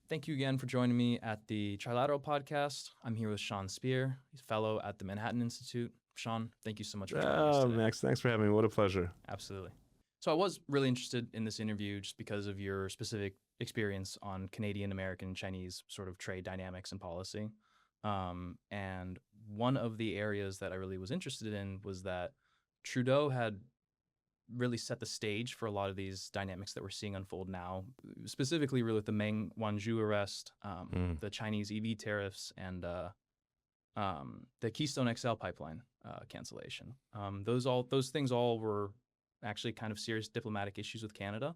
Thank you again for joining me at the Trilateral podcast. I'm here with Sean Speer. He's a fellow at the Manhattan Institute. Sean, thank you so much for joining us today. Max, thanks for having me. What a pleasure. Absolutely. So I was really interested in this interview just because of your specific experience on Canadian, American, Chinese sort of trade dynamics and policy. And one of the areas that I really was interested in was that Trudeau had really set the stage for a lot of these dynamics that we're seeing unfold now, specifically really with the Meng Wanzhou arrest, the Chinese EV tariffs, and the Keystone XL pipeline cancellation. Those things all were actually kind of serious diplomatic issues with Canada.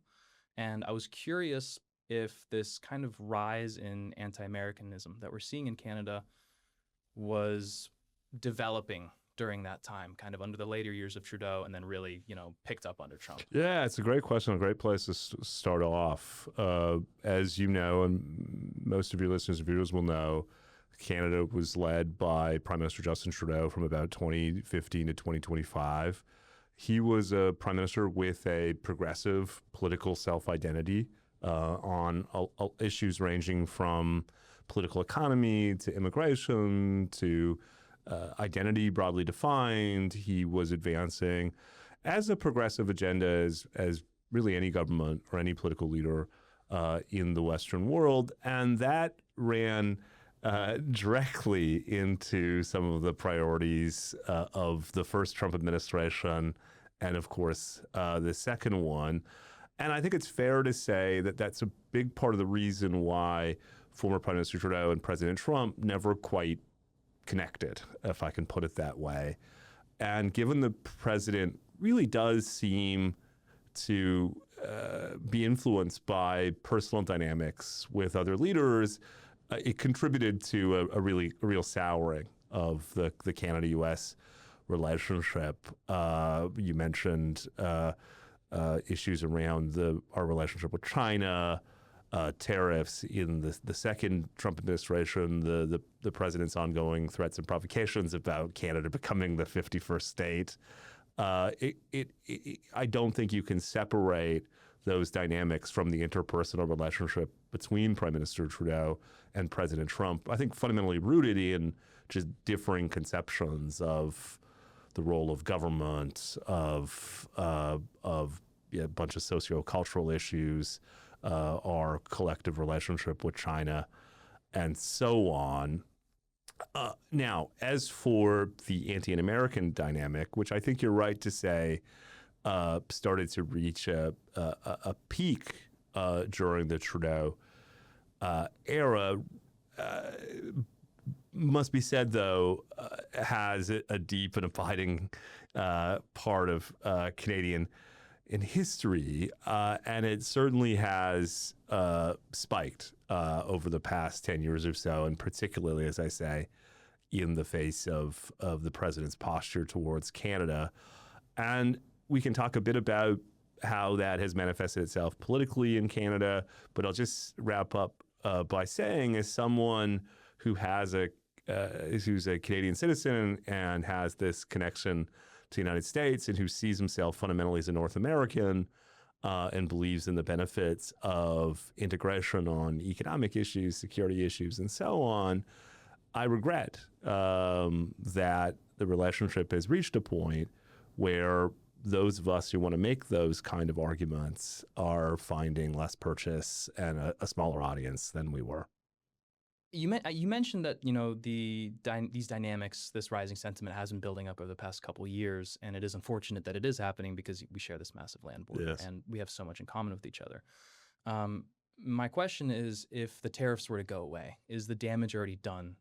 And I was curious if this kind of rise in anti-Americanism that we're seeing in Canada was developing during that time, kind of under the later years of Trudeau, and then really, picked up under Trump? Yeah, it's a great question, a great place to start off. As you know, and most of your listeners and viewers will know, Canada was led by Prime Minister Justin Trudeau from about 2015 to 2025. He was a prime minister with a progressive political self-identity on issues ranging from political economy to immigration to identity broadly defined. He was advancing as a progressive agenda as really any government or any political leader in the Western world. And that ran directly into some of the priorities of the first Trump administration and, of course, the second one. And I think it's fair to say that that's a big part of the reason why former Prime Minister Trudeau and President Trump never quite connected, if I can put it that way. And given the president really does seem to be influenced by personal dynamics with other leaders, it contributed to a real souring of the Canada-U.S. relationship. You mentioned issues around our relationship with China, tariffs in the second Trump administration, the president's ongoing threats and provocations about Canada becoming the 51st state. I don't think you can separate those dynamics from the interpersonal relationship between Prime Minister Trudeau and President Trump. I think fundamentally rooted in just differing conceptions of the role of government, of a bunch of sociocultural issues, our collective relationship with China, and so on. Now, as for the anti-American dynamic, which I think you're right to say started to reach a peak during the Trudeau era, must be said, though, has a deep and abiding part of Canadian in history, and it certainly has spiked over the past 10 years or so, and particularly, as I say, in the face of the president's posture towards Canada. And we can talk a bit about how that has manifested itself politically in Canada, but I'll just wrap up by saying, as someone who who's a Canadian citizen and has this connection to the United States and who sees himself fundamentally as a North American and believes in the benefits of integration on economic issues, security issues, and so on, I regret that the relationship has reached a point where those of us who want to make those kind of arguments are finding less purchase and a smaller audience than we were. You mentioned that these dynamics, this rising sentiment, has been building up over the past couple of years, and it is unfortunate that it is happening because we share this massive land border, Yes. and we have so much in common with each other. My question is, if the tariffs were to go away, is the damage already done,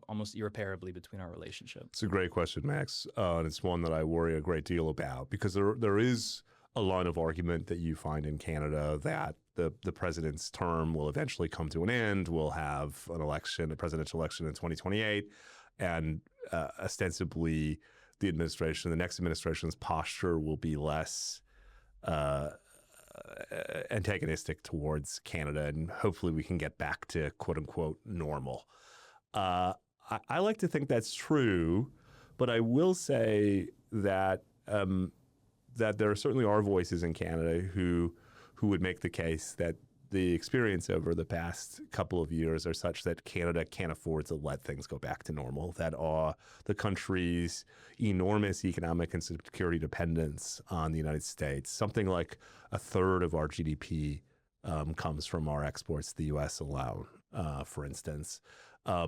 almost irreparably between our relationship? It's a great question, Max, and it's one that I worry a great deal about because there is a line of argument that you find in Canada that the president's term will eventually come to an end. We'll have a presidential election in 2028, and ostensibly the next administration's posture will be less antagonistic towards Canada, and hopefully we can get back to quote unquote normal. I like to think that's true, but I will say that there certainly are voices in Canada who would make the case that the experience over the past couple of years are such that Canada can't afford to let things go back to normal, that the country's enormous economic and security dependence on the United States, something like a third of our GDP comes from our exports to the U.S. alone, for instance,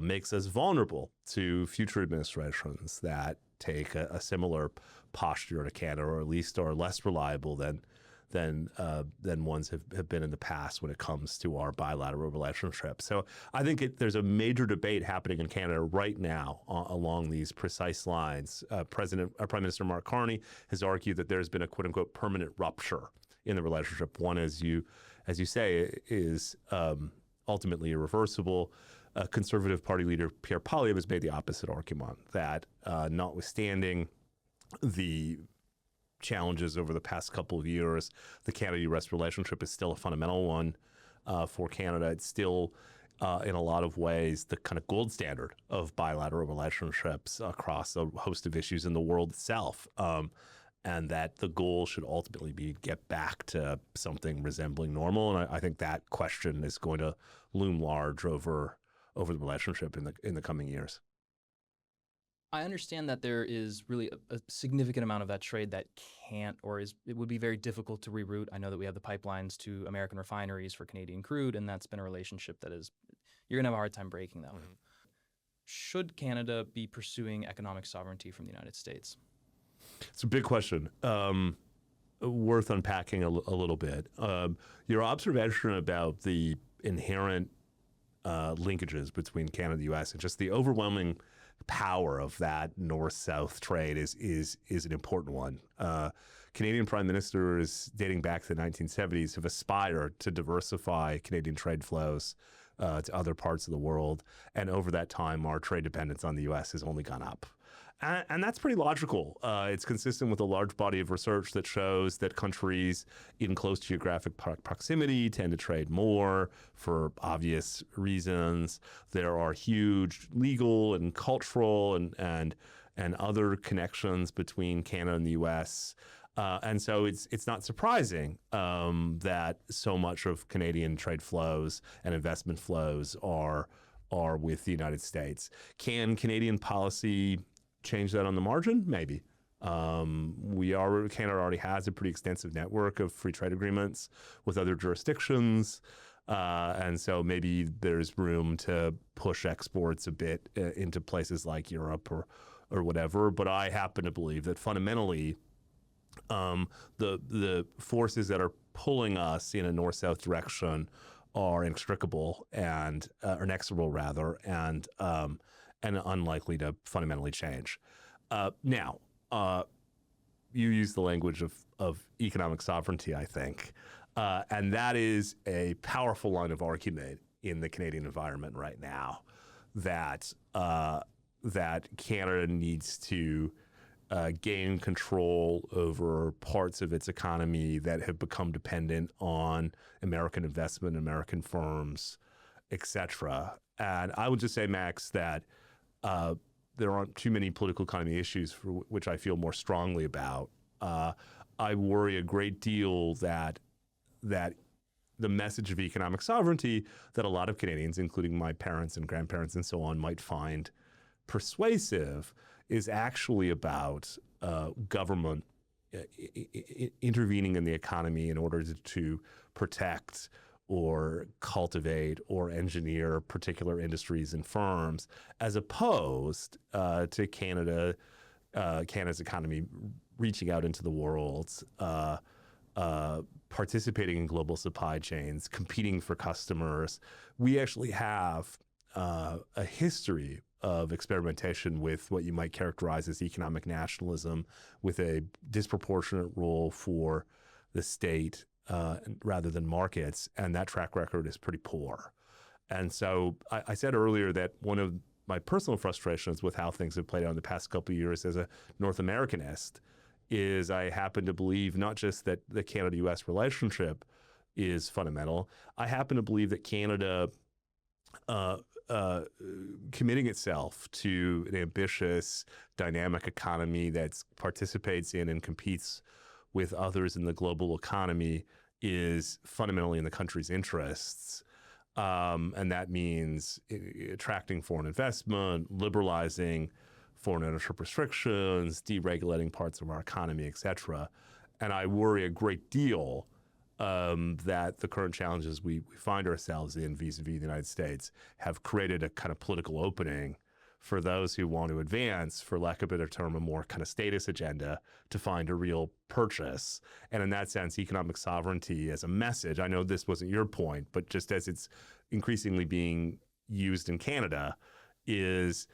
makes us vulnerable to future administrations that take a similar posture to Canada, or at least are less reliable than ones have been in the past when it comes to our bilateral relationship. So I think there's a major debate happening in Canada right now along these precise lines. Prime Minister Mark Carney has argued that there's been a quote unquote permanent rupture in the relationship. One, as you say, is ultimately irreversible. Conservative Party leader Pierre Poilievre has made the opposite argument, that notwithstanding the challenges over the past couple of years, the Canada-U.S. relationship is still a fundamental one for Canada. It's still, in a lot of ways, the kind of gold standard of bilateral relationships across a host of issues in the world itself. And that the goal should ultimately be to get back to something resembling normal. And I think that question is going to loom large over the relationship in the coming years. I understand that there is really a significant amount of that trade that can't, or it would be very difficult to reroute. I know that we have the pipelines to American refineries for Canadian crude, and that's been a relationship that you're going to have a hard time breaking that one. Should Canada be pursuing economic sovereignty from the United States? It's a big question, worth unpacking a little bit. Your observation about the inherent linkages between Canada and the U.S. and just the overwhelming power of that north-south trade is an important one. Canadian prime ministers dating back to the 1970s have aspired to diversify Canadian trade flows to other parts of the world. And over that time, our trade dependence on the U.S. has only gone up. And that's pretty logical. It's consistent with a large body of research that shows that countries in close geographic proximity tend to trade more for obvious reasons. There are huge legal and cultural and other connections between Canada and the U.S. And so it's not surprising that so much of Canadian trade flows and investment flows are with the United States. Can Canadian policy change that on the margin? Maybe. Canada already has a pretty extensive network of free trade agreements with other jurisdictions. And so maybe there's room to push exports a bit into places like Europe or whatever. But I happen to believe that fundamentally, the forces that are pulling us in a north-south direction are inextricable and inexorable rather, and unlikely to fundamentally change. Now, you use the language of economic sovereignty, I think, and that is a powerful line of argument in the Canadian environment right now, that Canada needs to gain control over parts of its economy that have become dependent on American investment, American firms, et cetera. And I would just say, Max, that there aren't too many political economy issues for which I feel more strongly about. I worry a great deal that the message of economic sovereignty that a lot of Canadians, including my parents and grandparents and so on, might find persuasive is actually about government intervening in the economy in order to protect or cultivate or engineer particular industries and firms, as opposed to Canada's economy reaching out into the world, participating in global supply chains, competing for customers. We actually have a history of experimentation with what you might characterize as economic nationalism, with a disproportionate role for the state rather than markets, and that track record is pretty poor. And so I said earlier that one of my personal frustrations with how things have played out in the past couple of years as a North Americanist is I happen to believe not just that the Canada-U.S. relationship is fundamental, I happen to believe that Canada committing itself to an ambitious, dynamic economy that participates in and competes with others in the global economy is fundamentally in the country's interests. And that means attracting foreign investment, liberalizing foreign ownership restrictions, deregulating parts of our economy, et cetera. And I worry a great deal that the current challenges we find ourselves in vis-a-vis the United States have created a kind of political opening for those who want to advance, for lack of a better term, a more kind of status agenda to find a real purchase. And in that sense, economic sovereignty as a message, I know this wasn't your point, but just as it's increasingly being used in Canada, is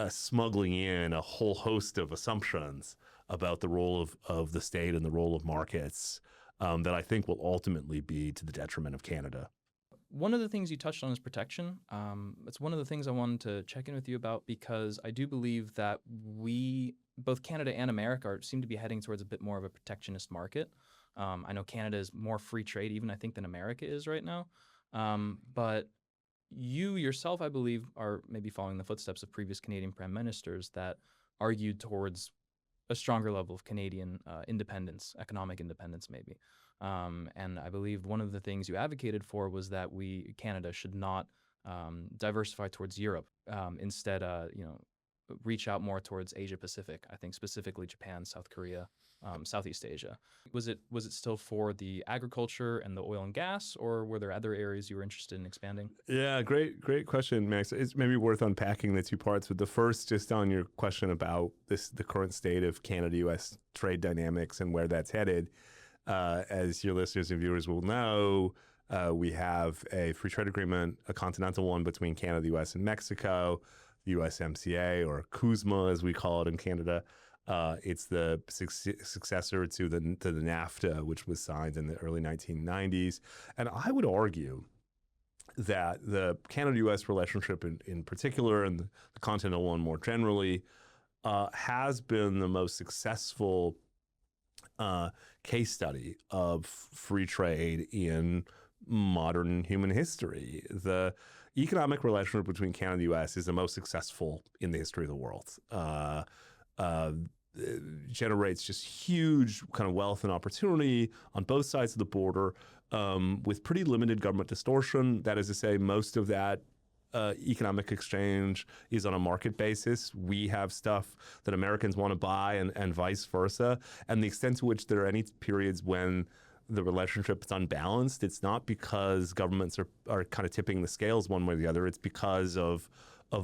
smuggling in a whole host of assumptions about the role of the state and the role of markets that I think will ultimately be to the detriment of Canada. One of the things you touched on is protection. It's one of the things I wanted to check in with you about, because I do believe that both Canada and America, seem to be heading towards a bit more of a protectionist market. I know Canada is more free trade, even I think, than America is right now. But you yourself, I believe, are maybe following the footsteps of previous Canadian prime ministers that argued towards a stronger level of Canadian independence, economic independence, maybe. And I believe one of the things you advocated for was that Canada should not diversify towards Europe. Instead, reach out more towards Asia Pacific. I think specifically Japan, South Korea, Southeast Asia. Was it still for the agriculture and the oil and gas, or were there other areas you were interested in expanding? Yeah, great question, Max. It's maybe worth unpacking the two parts. But the first, just on your question about the current state of Canada-U.S. trade dynamics and where that's headed. As your listeners and viewers will know, we have a free trade agreement, a continental one between Canada, the U.S., and Mexico, the USMCA, or CUSMA as we call it in Canada. It's the successor to the NAFTA, which was signed in the early 1990s. And I would argue that the Canada-U.S. relationship in particular, and the continental one more generally, has been the most successful case study of free trade in modern human history. The economic relationship between Canada and the U.S. is the most successful in the history of the world. Generates just huge kind of wealth and opportunity on both sides of the border, with pretty limited government distortion. That is to say, most of that economic exchange is on a market basis. We have stuff that Americans want to buy and vice versa. And the extent to which there are any periods when the relationship is unbalanced, it's not because governments are kind of tipping the scales one way or the other. It's because of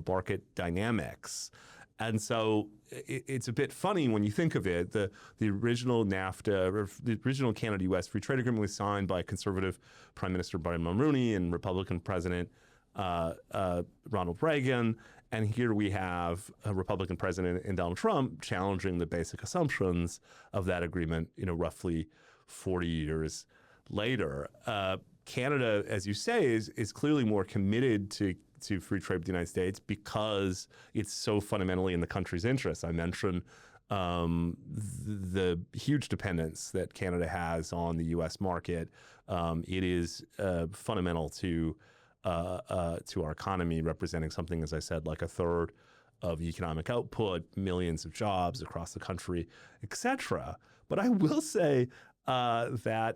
market dynamics. And so it's a bit funny when you think of it. The original NAFTA, or the original Canada-U.S. free trade agreement was signed by conservative Prime Minister Brian Mulroney and Republican President Ronald Reagan. And here we have a Republican president in Donald Trump challenging the basic assumptions of that agreement, roughly 40 years later. Canada, as you say, is clearly more committed to free trade with the United States because it's so fundamentally in the country's interests. I mentioned the huge dependence that Canada has on the U.S. market. It is fundamental to our economy, representing something, as I said, like a third of economic output, millions of jobs across the country, et cetera. But I will say that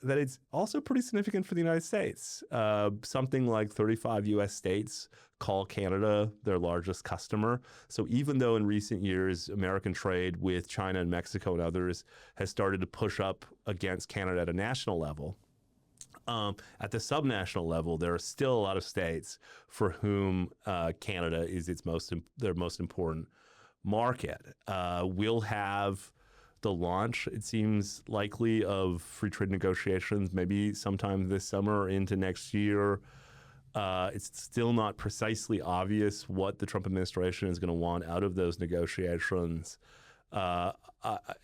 it's also pretty significant for the United States. Something like 35 U.S. states call Canada their largest customer. So even though in recent years American trade with China and Mexico and others has started to push up against Canada at a national level, at the subnational level, there are still a lot of states for whom Canada is their most important market. We'll have the launch, it seems likely, of free trade negotiations maybe sometime this summer or into next year. It's still not precisely obvious what the Trump administration is going to want out of those negotiations. I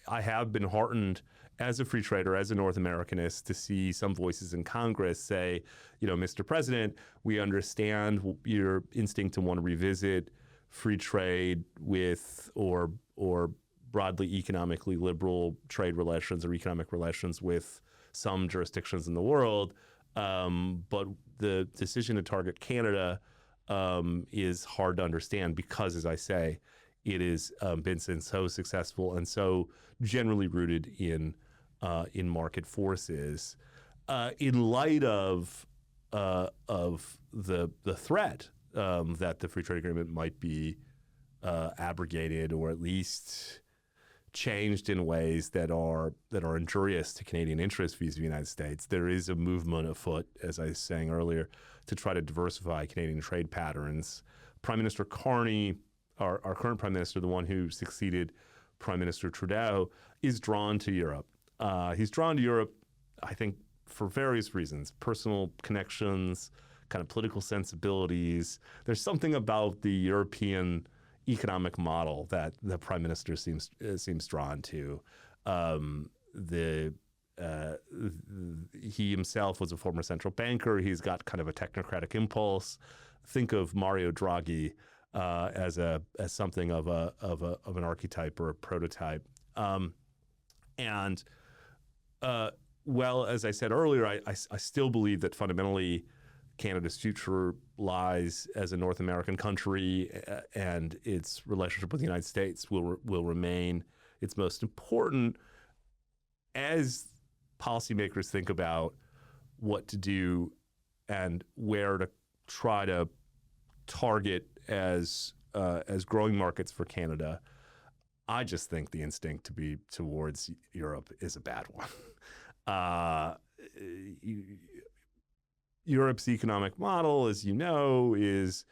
have been heartened as a free trader, as a North Americanist, to see some voices in Congress say, Mr. President, we understand your instinct to want to revisit free trade with or broadly economically liberal trade relations or economic relations with some jurisdictions in the world. But the decision to target Canada is hard to understand because, as I say, it has been so successful and so generally rooted in market forces. in light of the threat that the free trade agreement might be abrogated or at least changed in ways that are injurious to Canadian interests vis-a-vis the United States, there is a movement afoot, as I was saying earlier, to try to diversify Canadian trade patterns. Prime Minister Carney, our current Prime Minister, the one who succeeded Prime Minister Trudeau, is drawn to Europe. He's drawn to Europe, I think, for various reasons: personal connections, kind of political sensibilities. There's something about the European economic model that the Prime Minister seems drawn to. He himself was a former central banker. He's got kind of a technocratic impulse. Think of Mario Draghi as something of an archetype or a prototype. Well, as I said earlier, I still believe that fundamentally Canada's future lies as a North American country, and its relationship with the United States will remain its most important as policymakers think about what to do and where to try to target as growing markets for Canada. I just think the instinct to be towards Europe is a bad one. Europe's economic model, as you know, is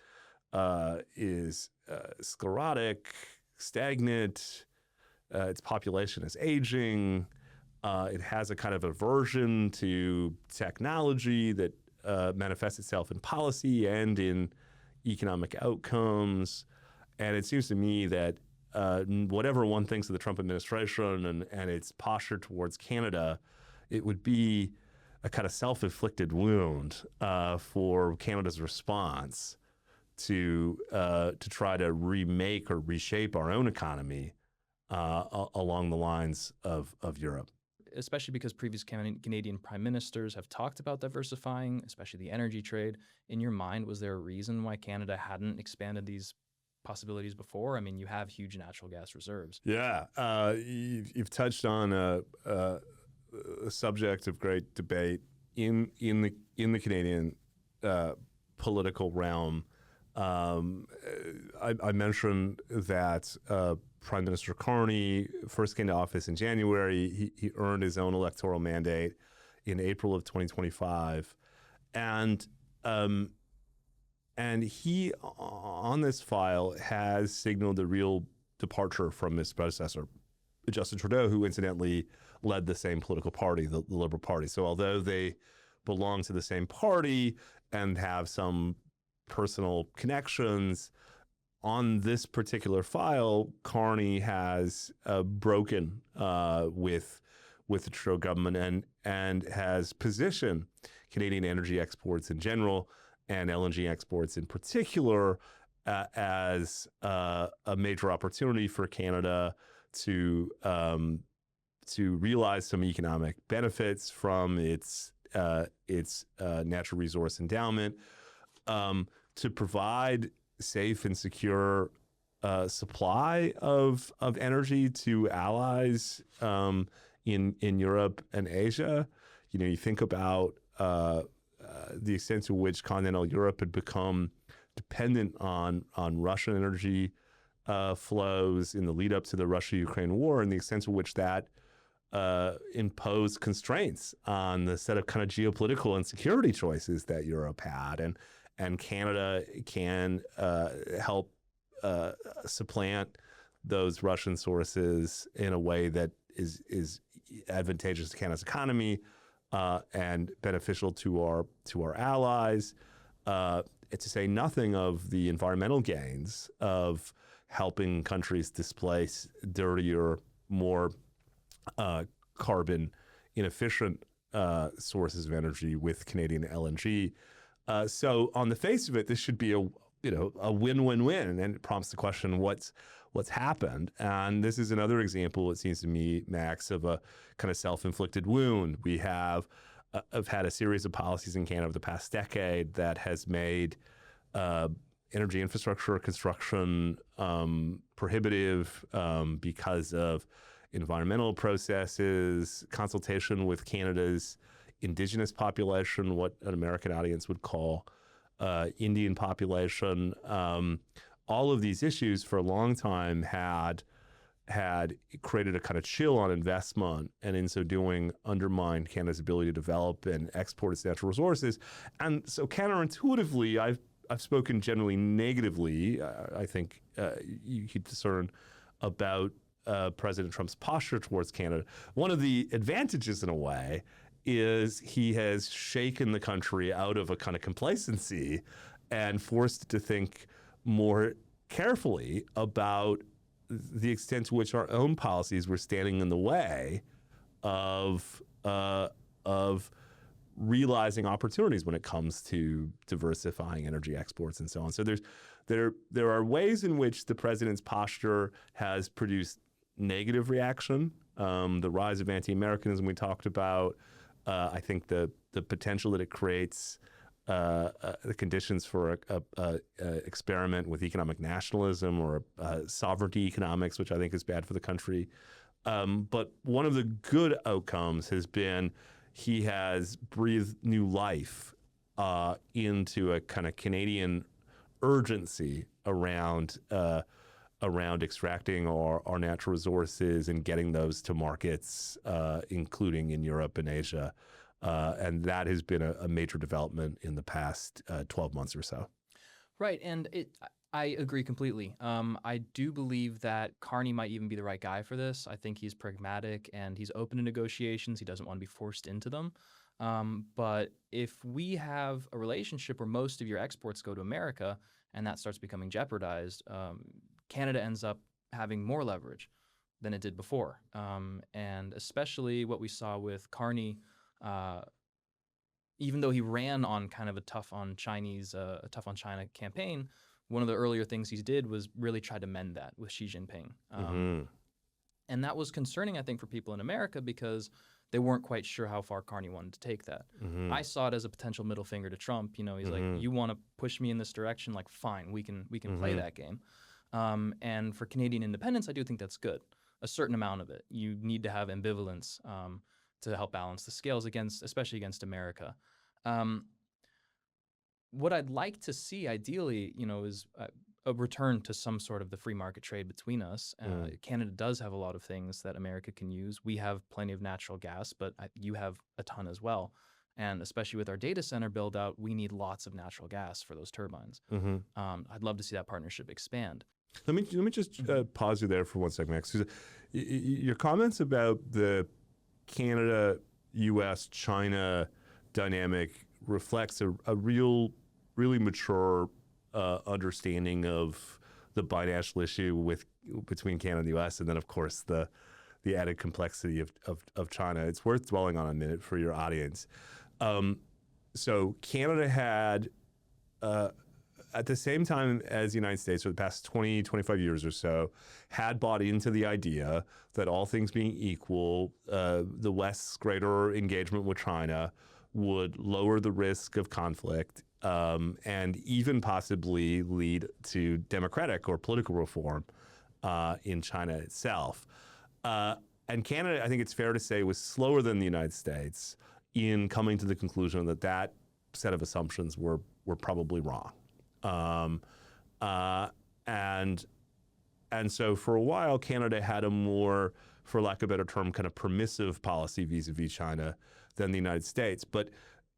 sclerotic, stagnant. Its population is aging. It has a kind of aversion to technology that manifests itself in policy and in economic outcomes. And it seems to me that whatever one thinks of the Trump administration and its posture towards Canada, it would be a kind of self-inflicted wound for Canada's response to try to remake or reshape our own economy along the lines of Europe. Especially because previous Canadian prime ministers have talked about diversifying, especially the energy trade. In your mind, was there a reason why Canada hadn't expanded these possibilities before? I mean, you have huge natural gas reserves. Yeah, you've touched on a subject of great debate in the Canadian political realm. I mentioned that Prime Minister Carney first came to office in January. He earned his own electoral mandate in April of 2025, and he on this file has signaled a real departure from his predecessor, Justin Trudeau, who incidentally led the same political party, the Liberal Party. So although they belong to the same party and have some personal connections, on this particular file, Carney has broken with the Trudeau government and has positioned Canadian energy exports in general and LNG exports in particular as a major opportunity for Canada to realize some economic benefits from its natural resource endowment, to provide safe and secure supply of energy to allies in Europe and Asia. You know, you think about the extent to which continental Europe had become dependent on Russian energy flows in the lead up to the Russia-Ukraine war, and the extent to which that imposed constraints on the set of kind of geopolitical and security choices that Europe had, and Canada can help supplant those Russian sources in a way that is advantageous to Canada's economy and beneficial to our allies. To say nothing of the environmental gains of helping countries displace dirtier, more carbon inefficient sources of energy with Canadian LNG. So on the face of it, this should be a win-win-win, and it prompts the question, what's happened? And this is another example, it seems to me, Max, of a kind of self-inflicted wound. We have had a series of policies in Canada over the past decade that has made energy infrastructure construction prohibitive because of environmental processes, consultation with Canada's indigenous population, what an American audience would call Indian population. All of these issues for a long time had created a kind of chill on investment, and in so doing undermined Canada's ability to develop and export its natural resources. And so counterintuitively, I've spoken generally negatively, I think you could discern, about President Trump's posture towards Canada. One of the advantages, in a way, is he has shaken the country out of a kind of complacency and forced it to think more carefully about the extent to which our own policies were standing in the way of realizing opportunities when it comes to diversifying energy exports and so on. So there are ways in which the president's posture has produced negative reaction. The rise of anti-Americanism we talked about. I think the potential that it creates the conditions for a experiment with economic nationalism or sovereignty economics, which I think is bad for the country. But one of the good outcomes has been he has breathed new life into a kind of Canadian urgency around extracting our natural resources and getting those to markets, including in Europe and Asia. And that has been a major development in the past 12 months or so. Right, and I agree completely. I do believe that Carney might even be the right guy for this. I think he's pragmatic and he's open to negotiations. He doesn't want to be forced into them. But if we have a relationship where most of your exports go to America and that starts becoming jeopardized, Canada ends up having more leverage than it did before. And especially what we saw with Carney, even though he ran on kind of a tough on China campaign, one of the earlier things he did was really try to mend that with Xi Jinping. And that was concerning, I think, for people in America because they weren't quite sure how far Carney wanted to take that. I saw it as a potential middle finger to Trump. You know, he's like, you want to push me in this direction? Like, fine, we can play that game. And for Canadian independence, I do think that's good. A certain amount of it. You need to have ambivalence to help balance the scales especially against America. What I'd like to see, ideally, is a return to some sort of the free market trade between us. Canada does have a lot of things that America can use. We have plenty of natural gas, but you have a ton as well. And especially with our data center build out, we need lots of natural gas for those turbines. I'd love to see that partnership expand. Let me just pause you there for 1 second, Max. Your comments about the Canada, U.S., China dynamic reflects a really mature understanding of the binational issue between Canada and the U.S., and then of course the added complexity of China. It's worth dwelling on a minute for your audience. So Canada had, at the same time as the United States for the past 20, 25 years or so, had bought into the idea that all things being equal, the West's greater engagement with China would lower the risk of conflict and even possibly lead to democratic or political reform in China itself. And Canada, I think it's fair to say, was slower than the United States in coming to the conclusion that set of assumptions were probably wrong. And so for a while, Canada had a more, for lack of a better term, kind of permissive policy vis-a-vis China than the United States. But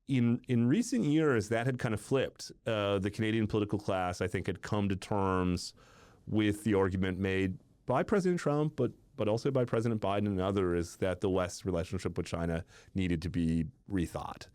in recent years, that had kind of flipped. The Canadian political class, I think, had come to terms with the argument made by President Trump, but also by President Biden and others, that the West's relationship with China needed to be rethought.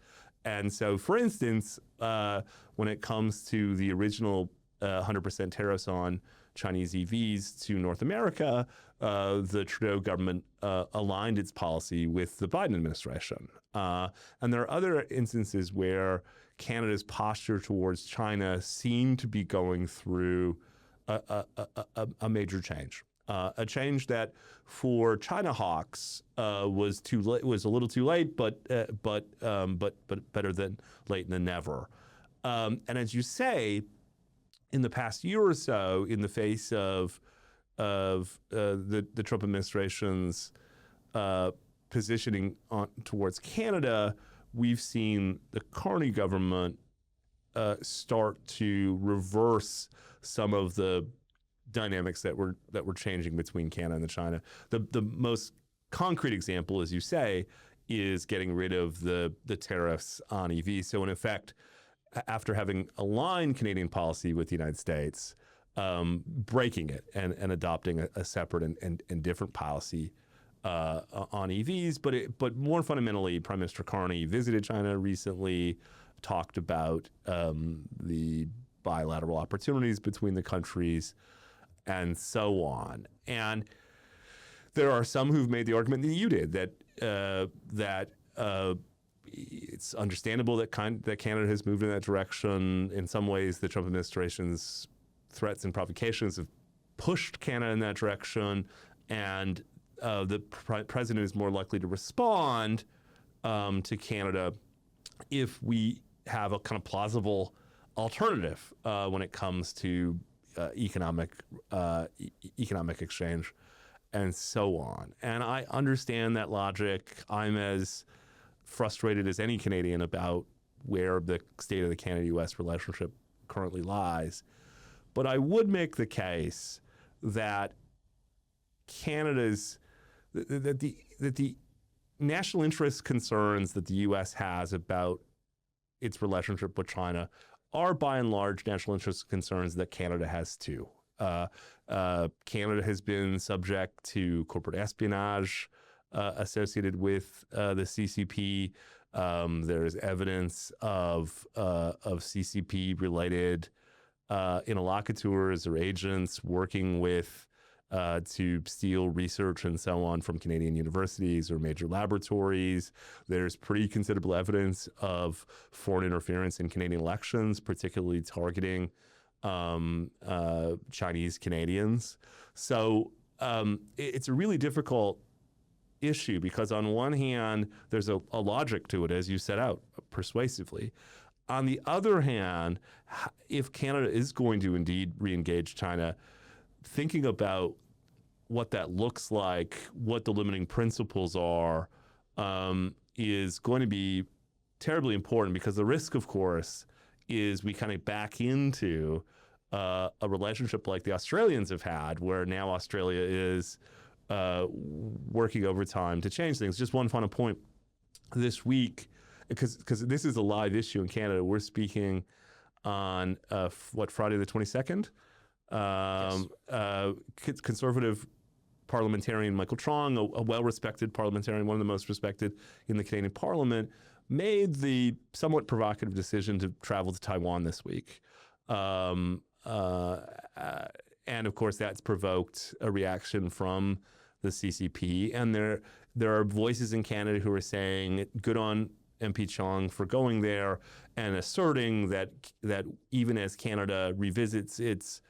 And so, for instance, when it comes to the original 100% tariffs on Chinese EVs to North America, the Trudeau government aligned its policy with the Biden administration. And there are other instances where Canada's posture towards China seemed to be going through a major change. A change that for China hawks was a little too late, but better than late than never. And as you say, in the past year or so, in the face of the Trump administration's positioning towards Canada, we've seen the Carney government start to reverse some of the dynamics that were changing between Canada and China. The most concrete example, as you say, is getting rid of the tariffs on EVs. So in effect, after having aligned Canadian policy with the United States, breaking it and adopting a separate and different policy on EVs. But more fundamentally, Prime Minister Carney visited China recently, talked about the bilateral opportunities between the countries, and so on. And there are some who've made the argument that you did, that it's understandable that Canada has moved in that direction. In some ways, the Trump administration's threats and provocations have pushed Canada in that direction, and the president is more likely to respond to Canada if we have a kind of plausible alternative when it comes to economic exchange and so on. And I understand that logic. I'm as frustrated as any Canadian about where the state of the Canada-U.S. relationship currently lies. But I would make the case that that the national interest concerns that the U.S. has about its relationship with China are by and large national interest concerns that Canada has too. Canada has been subject to corporate espionage associated with the CCP. There's evidence of CCP-related interlocutors or agents working with to steal research and so on from Canadian universities or major laboratories. There's pretty considerable evidence of foreign interference in Canadian elections, particularly targeting Chinese Canadians. So it's a really difficult issue because on one hand, there's a logic to it, as you set out persuasively. On the other hand, if Canada is going to indeed re-engage China, thinking about what that looks like, what the limiting principles are, is going to be terribly important because the risk, of course, is we kind of back into a relationship like the Australians have had, where now Australia is working overtime to change things. Just one final point. This week, because this is a live issue in Canada, we're speaking on, Friday the 22nd? Yes. Conservative parliamentarian Michael Trong, a well-respected parliamentarian, one of the most respected in the Canadian Parliament, made the somewhat provocative decision to travel to Taiwan this week. And of course, that's provoked a reaction from the CCP. And there are voices in Canada who are saying, good on MP Chong for going there and asserting that even as Canada revisits its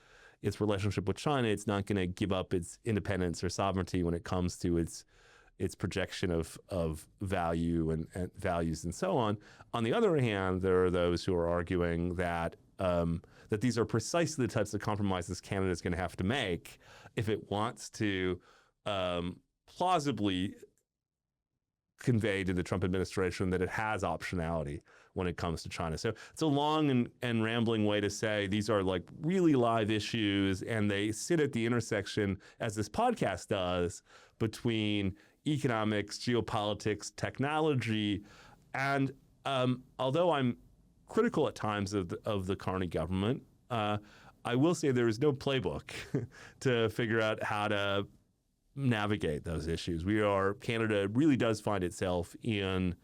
relationship with China, it's not going to give up its independence or sovereignty when it comes to its projection of value and values and so on. On the other hand, there are those who are arguing that these are precisely the types of compromises Canada is going to have to make if it wants to plausibly convey to the Trump administration that it has optionality when it comes to China. So it's a long and rambling way to say these are like really live issues, and they sit at the intersection, as this podcast does, between economics, geopolitics, technology. And although I'm critical at times of the Carney government, I will say there is no playbook to figure out how to navigate those issues. Canada really does find itself in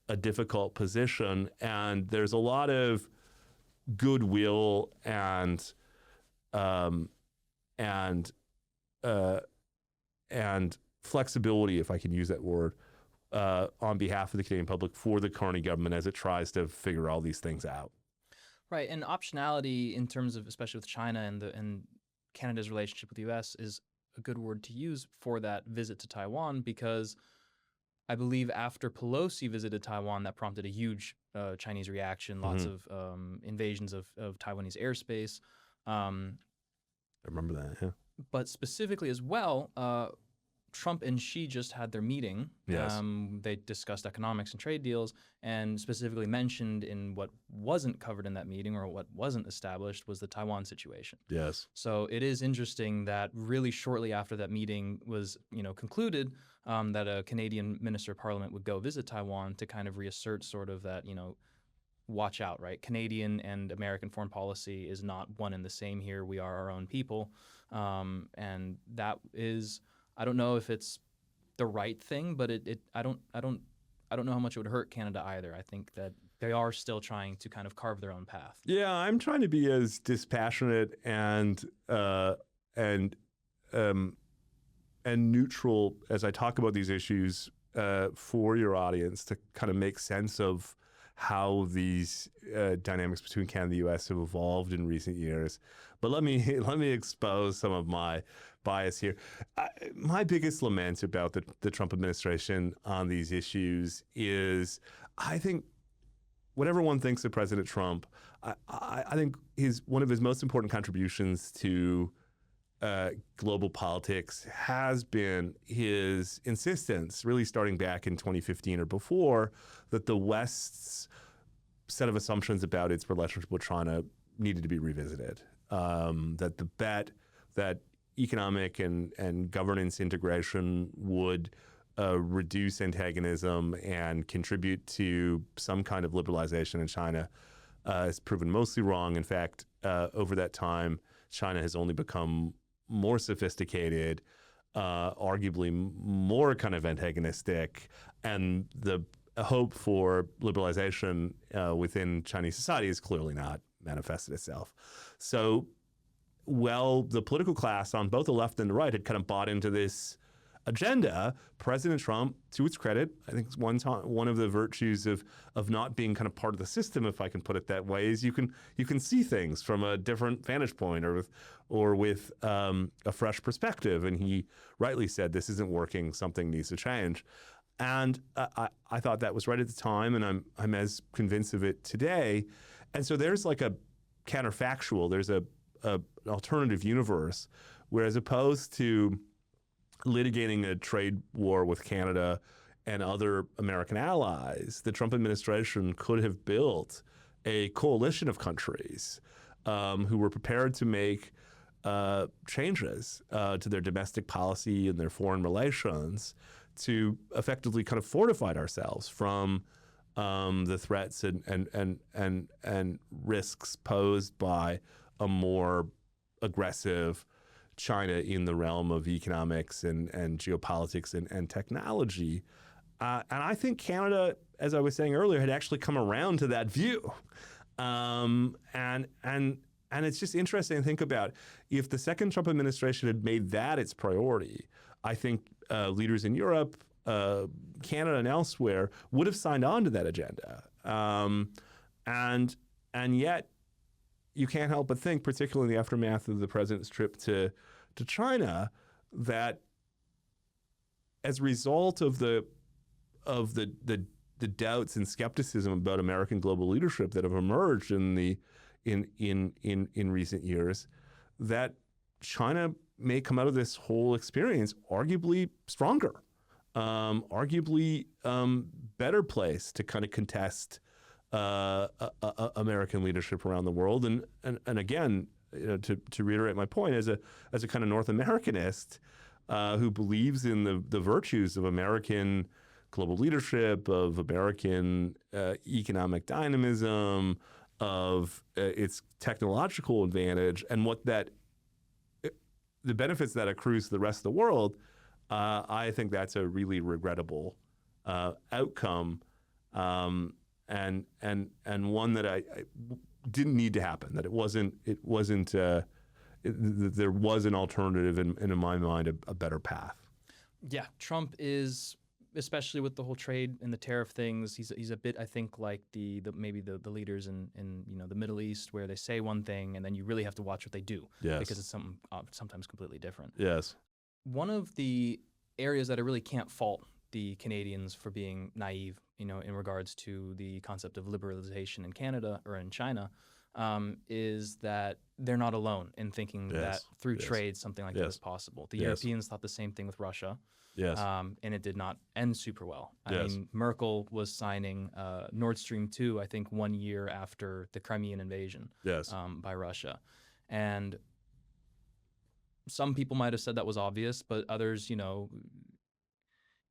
a difficult position, and there's a lot of goodwill and flexibility, if I can use that word, on behalf of the Canadian public for the Carney government as it tries to figure all these things out. Right, and optionality in terms of, especially with China and Canada's relationship with the U.S. is a good word to use for that visit to Taiwan, because I believe after Pelosi visited Taiwan, that prompted a huge Chinese reaction, lots of invasions of Taiwanese airspace. I remember that, yeah. But specifically as well, Trump and Xi just had their meeting. Yes. They discussed economics and trade deals, and specifically mentioned in what wasn't covered in that meeting or what wasn't established was the Taiwan situation. Yes. So it is interesting that really shortly after that meeting was, concluded, that a Canadian minister of parliament would go visit Taiwan to kind of reassert sort of that, watch out, right? Canadian and American foreign policy is not one and the same here. We are our own people, and that is. I don't know if it's the right thing, but I don't know how much it would hurt Canada either. I think that they are still trying to kind of carve their own path. Yeah, I'm trying to be as dispassionate and neutral as I talk about these issues for your audience to kind of make sense of how these dynamics between Canada and the U.S. have evolved in recent years. But let me expose some of my bias here. My biggest lament about the Trump administration on these issues is, I think, whatever one thinks of President Trump, I think one of his most important contributions to global politics has been his insistence, really starting back in 2015 or before, that the West's set of assumptions about its relationship with China needed to be revisited. That the bet that economic and governance integration would reduce antagonism and contribute to some kind of liberalization in China has proven mostly wrong. In fact, over that time, China has only become more sophisticated, arguably more kind of antagonistic, and the hope for liberalization within Chinese society has clearly not manifested itself. So, the political class on both the left and the right had kind of bought into this agenda. President Trump, to its credit, I think one of the virtues of not being kind of part of the system, if I can put it that way, is you can see things from a different vantage point or with a fresh perspective. And he rightly said, "This isn't working. Something needs to change." And I thought that was right at the time, and I'm as convinced of it today. And so there's like a counterfactual. There's an alternative universe where, as opposed to litigating a trade war with Canada and other American allies, the Trump administration could have built a coalition of countries who were prepared to make changes to their domestic policy and their foreign relations to effectively kind of fortify ourselves from the threats and risks posed by a more aggressive China in the realm of economics and geopolitics and technology. And I think Canada, as I was saying earlier, had actually come around to that view. And it's just interesting to think about, if the second Trump administration had made that its priority, I think leaders in Europe, Canada and elsewhere would have signed on to that agenda. And yet you can't help but think, particularly in the aftermath of the president's trip to China, that as a result of the doubts and skepticism about American global leadership that have emerged in recent years, that China may come out of this whole experience arguably stronger, arguably better place to kind of contest American leadership around the world. And again, to reiterate my point, as a kind of North Americanist who believes in the virtues of American global leadership, of American economic dynamism, of its technological advantage, and what the benefits that accrues to the rest of the world, I think that's a really regrettable outcome, and one that I didn't need to happen. That there was an alternative, and in my mind, a better path. Yeah, Trump is, especially with the whole trade and the tariff things, he's a bit, I think, like maybe the leaders in the Middle East, where they say one thing and then you really have to watch what they do. Yes. Because it's sometimes completely different. Yes. One of the areas that I really can't fault the Canadians for being naive, in regards to the concept of liberalization in Canada or in China, is that they're not alone in thinking that Yes. through Yes. trade something like that Yes. is possible. The Yes. Europeans thought the same thing with Russia, Yes. and it did not end super well. I Yes. mean, Merkel was signing Nord Stream 2, I think, 1 year after the Crimean invasion Yes. by Russia. And some people might have said that was obvious, but others,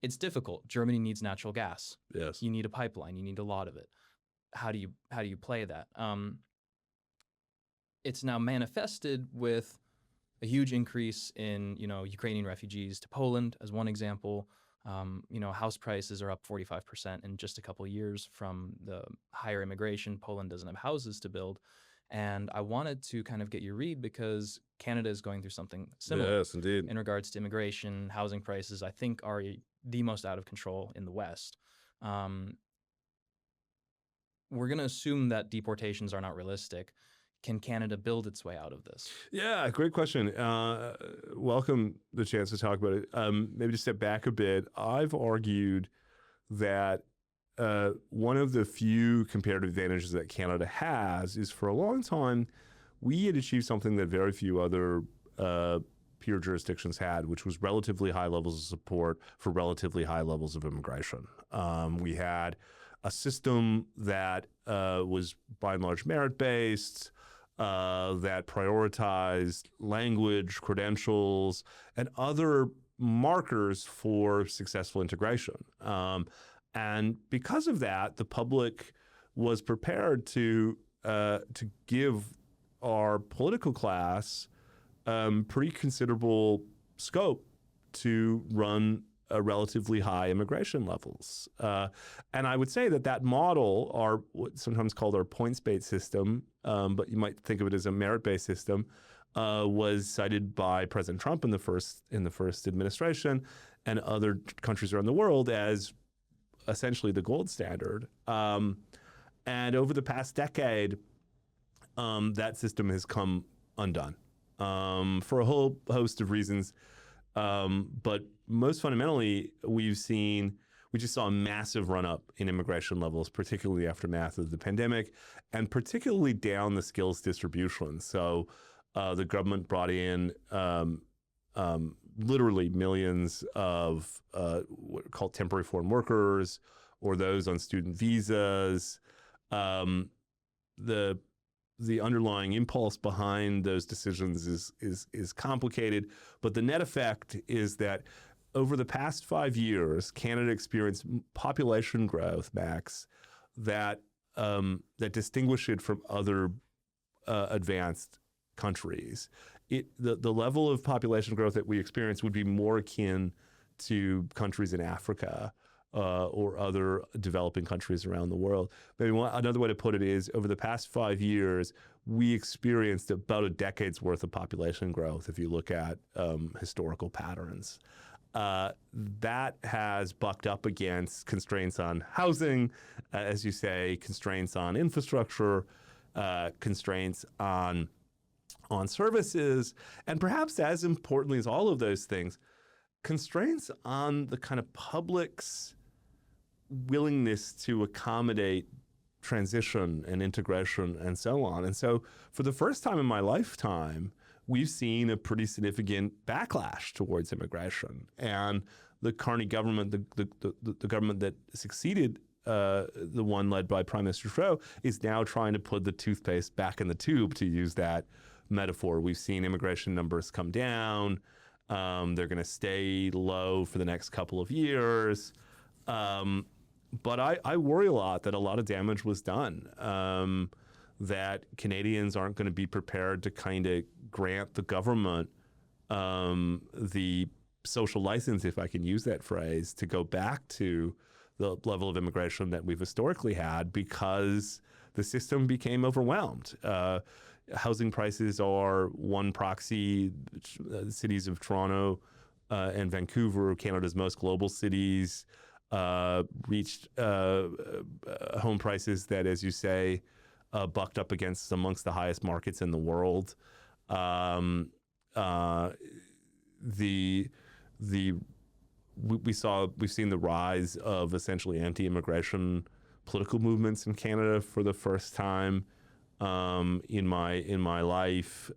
it's difficult. Germany needs natural gas. Yes. You need a pipeline. You need a lot of it. How do you play that? It's now manifested with a huge increase in Ukrainian refugees to Poland as one example. House prices are up 45% in just a couple of years from the higher immigration. Poland doesn't have houses to build. And I wanted to kind of get your read because Canada is going through something similar Yes, indeed. in regards to immigration. Housing prices, I think, are the most out of control in the West. We're going to assume that deportations are not realistic. Can Canada build its way out of this? Yeah, great question. Welcome the chance to talk about it. Maybe to step back a bit, I've argued that one of the few comparative advantages that Canada has is for a long time, we had achieved something that very few other peer jurisdictions had, which was relatively high levels of support for relatively high levels of immigration. We had a system that was by and large merit-based, that prioritized language, credentials, and other markers for successful integration. And because of that, the public was prepared to give our political class pretty considerable scope to run relatively high immigration levels. And I would say that model, our what's sometimes called our points-based system, but you might think of it as a merit-based system, was cited by President Trump in the first administration and other countries around the world as essentially the gold standard. And over the past decade, that system has come undone for a whole host of reasons. But most fundamentally, we just saw a massive run up in immigration levels, particularly the aftermath of the pandemic, and particularly down the skills distribution. So the government brought in literally millions of what are called temporary foreign workers or those on student visas. The underlying impulse behind those decisions is complicated, but the net effect is that over the past 5 years, Canada experienced population growth, Max, that distinguish it from other advanced countries. The level of population growth that we experience would be more akin to countries in Africa or other developing countries around the world. Maybe another way to put it is, over the past 5 years, we experienced about a decade's worth of population growth if you look at historical patterns. That has bucked up against constraints on housing, as you say, constraints on infrastructure, constraints on services, and perhaps as importantly as all of those things, constraints on the kind of public's willingness to accommodate transition and integration and so on. And so for the first time in my lifetime, we've seen a pretty significant backlash towards immigration. And the Carney government, the government that succeeded the one led by Prime Minister Trudeau, is now trying to put the toothpaste back in the tube, to use that metaphor. We've seen immigration numbers come down. They're going to stay low for the next couple of years. But I worry a lot that a lot of damage was done, that Canadians aren't going to be prepared to kind of grant the government the social license, if I can use that phrase, to go back to the level of immigration that we've historically had, because the system became overwhelmed. Housing prices are one proxy. The cities of Toronto and Vancouver, Canada's most global cities, reached home prices that, as you say, bucked up against amongst the highest markets in the world. We've seen the rise of essentially anti-immigration political movements in Canada for the first time in my life.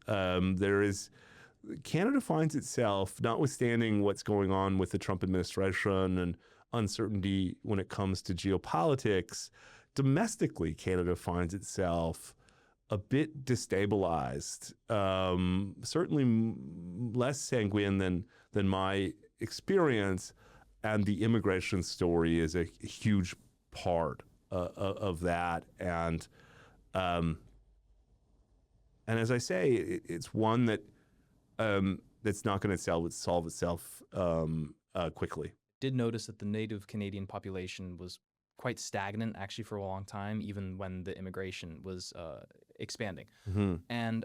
Canada finds itself, notwithstanding what's going on with the Trump administration and uncertainty when it comes to geopolitics, domestically, Canada finds itself a bit destabilized, certainly less sanguine than my experience, and the immigration story is a huge part of that. And as I say, it's one that that's not going to solve itself quickly. Did notice that the native Canadian population was quite stagnant actually for a long time, even when the immigration was expanding. Mm-hmm. And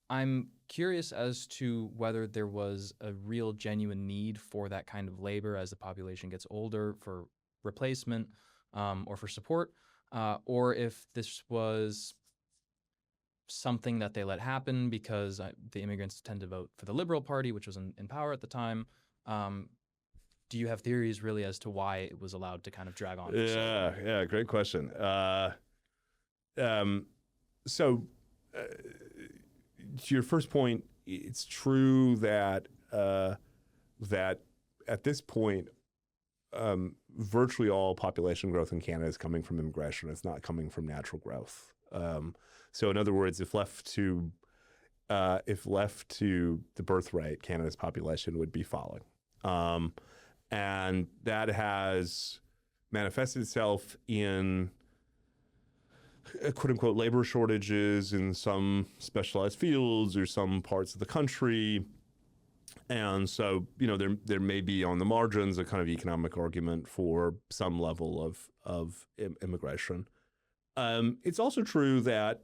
I'm curious as to whether there was a real genuine need for that kind of labor as the population gets older, for replacement or for support, or if this was something that they let happen because the immigrants tend to vote for the Liberal Party, which was in power at the time. Do you have theories really as to why it was allowed to kind of drag on? Yeah, great question. So to your first point, it's true that that at this point, virtually all population growth in Canada is coming from immigration. It's not coming from natural growth. So in other words, if left to the birth rate, Canada's population would be falling. And that has manifested itself in quote unquote labor shortages in some specialized fields or some parts of the country. And so, there may be on the margins a kind of economic argument for some level of immigration. It's also true that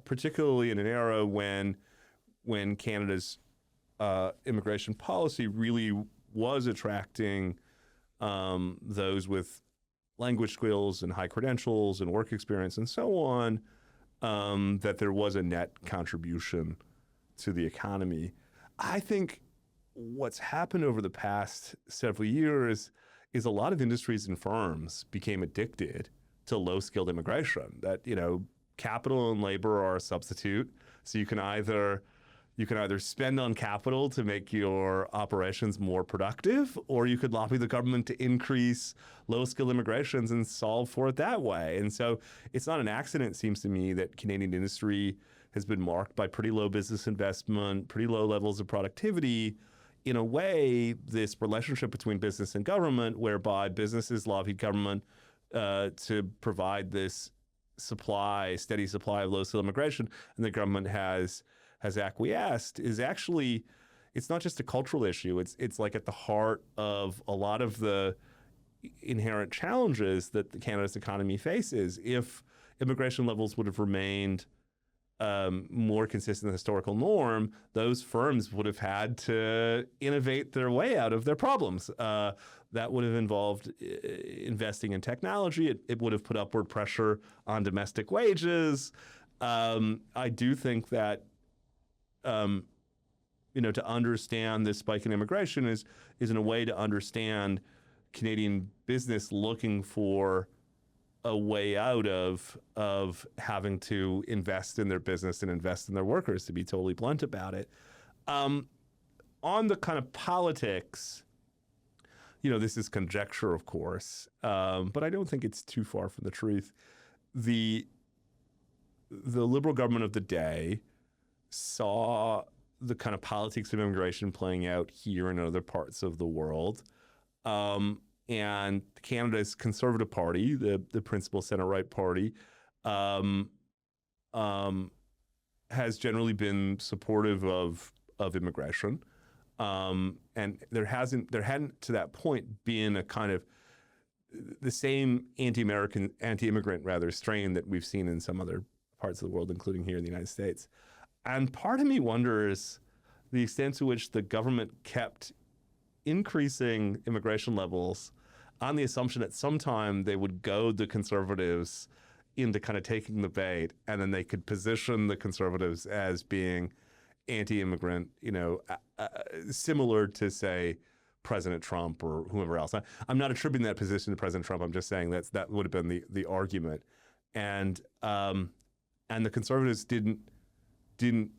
particularly in an era when Canada's immigration policy really was attracting those with language skills and high credentials and work experience and so on, that there was a net contribution to the economy. I think what's happened over the past several years is a lot of industries and firms became addicted to low-skilled immigration. That, capital and labor are a substitute. So you can either spend on capital to make your operations more productive, or you could lobby the government to increase low-skilled immigrations and solve for it that way. And so it's not an accident, it seems to me, that Canadian industry has been marked by pretty low business investment, pretty low levels of productivity. In a way, this relationship between business and government, whereby businesses lobbied government to provide this steady supply of low-skilled immigration, and the government has acquiesced, is actually, it's not just a cultural issue. It's like at the heart of a lot of the inherent challenges that the Canada's economy faces. If immigration levels would have remained more consistent with the historical norm, those firms would have had to innovate their way out of their problems. That would have involved investing in technology. It would have put upward pressure on domestic wages. I do think that to understand this spike in immigration is in a way to understand Canadian business looking for a way out of having to invest in their business and invest in their workers, to be totally blunt about it. On the kind of politics, this is conjecture, of course, but I don't think it's too far from the truth. The Liberal government of the day saw the kind of politics of immigration playing out here and in other parts of the world. And Canada's Conservative Party, the principal center-right party, has generally been supportive of immigration. And there hadn't to that point been a kind of the same anti-immigrant rather strain that we've seen in some other parts of the world, including here in the United States. And part of me wonders the extent to which the government kept increasing immigration levels on the assumption that sometime they would goad the Conservatives into kind of taking the bait, and then they could position the Conservatives as being anti-immigrant, similar to, say, President Trump or whoever else. I'm not attributing that position to President Trump. I'm just saying that would have been the argument. and the Conservatives didn't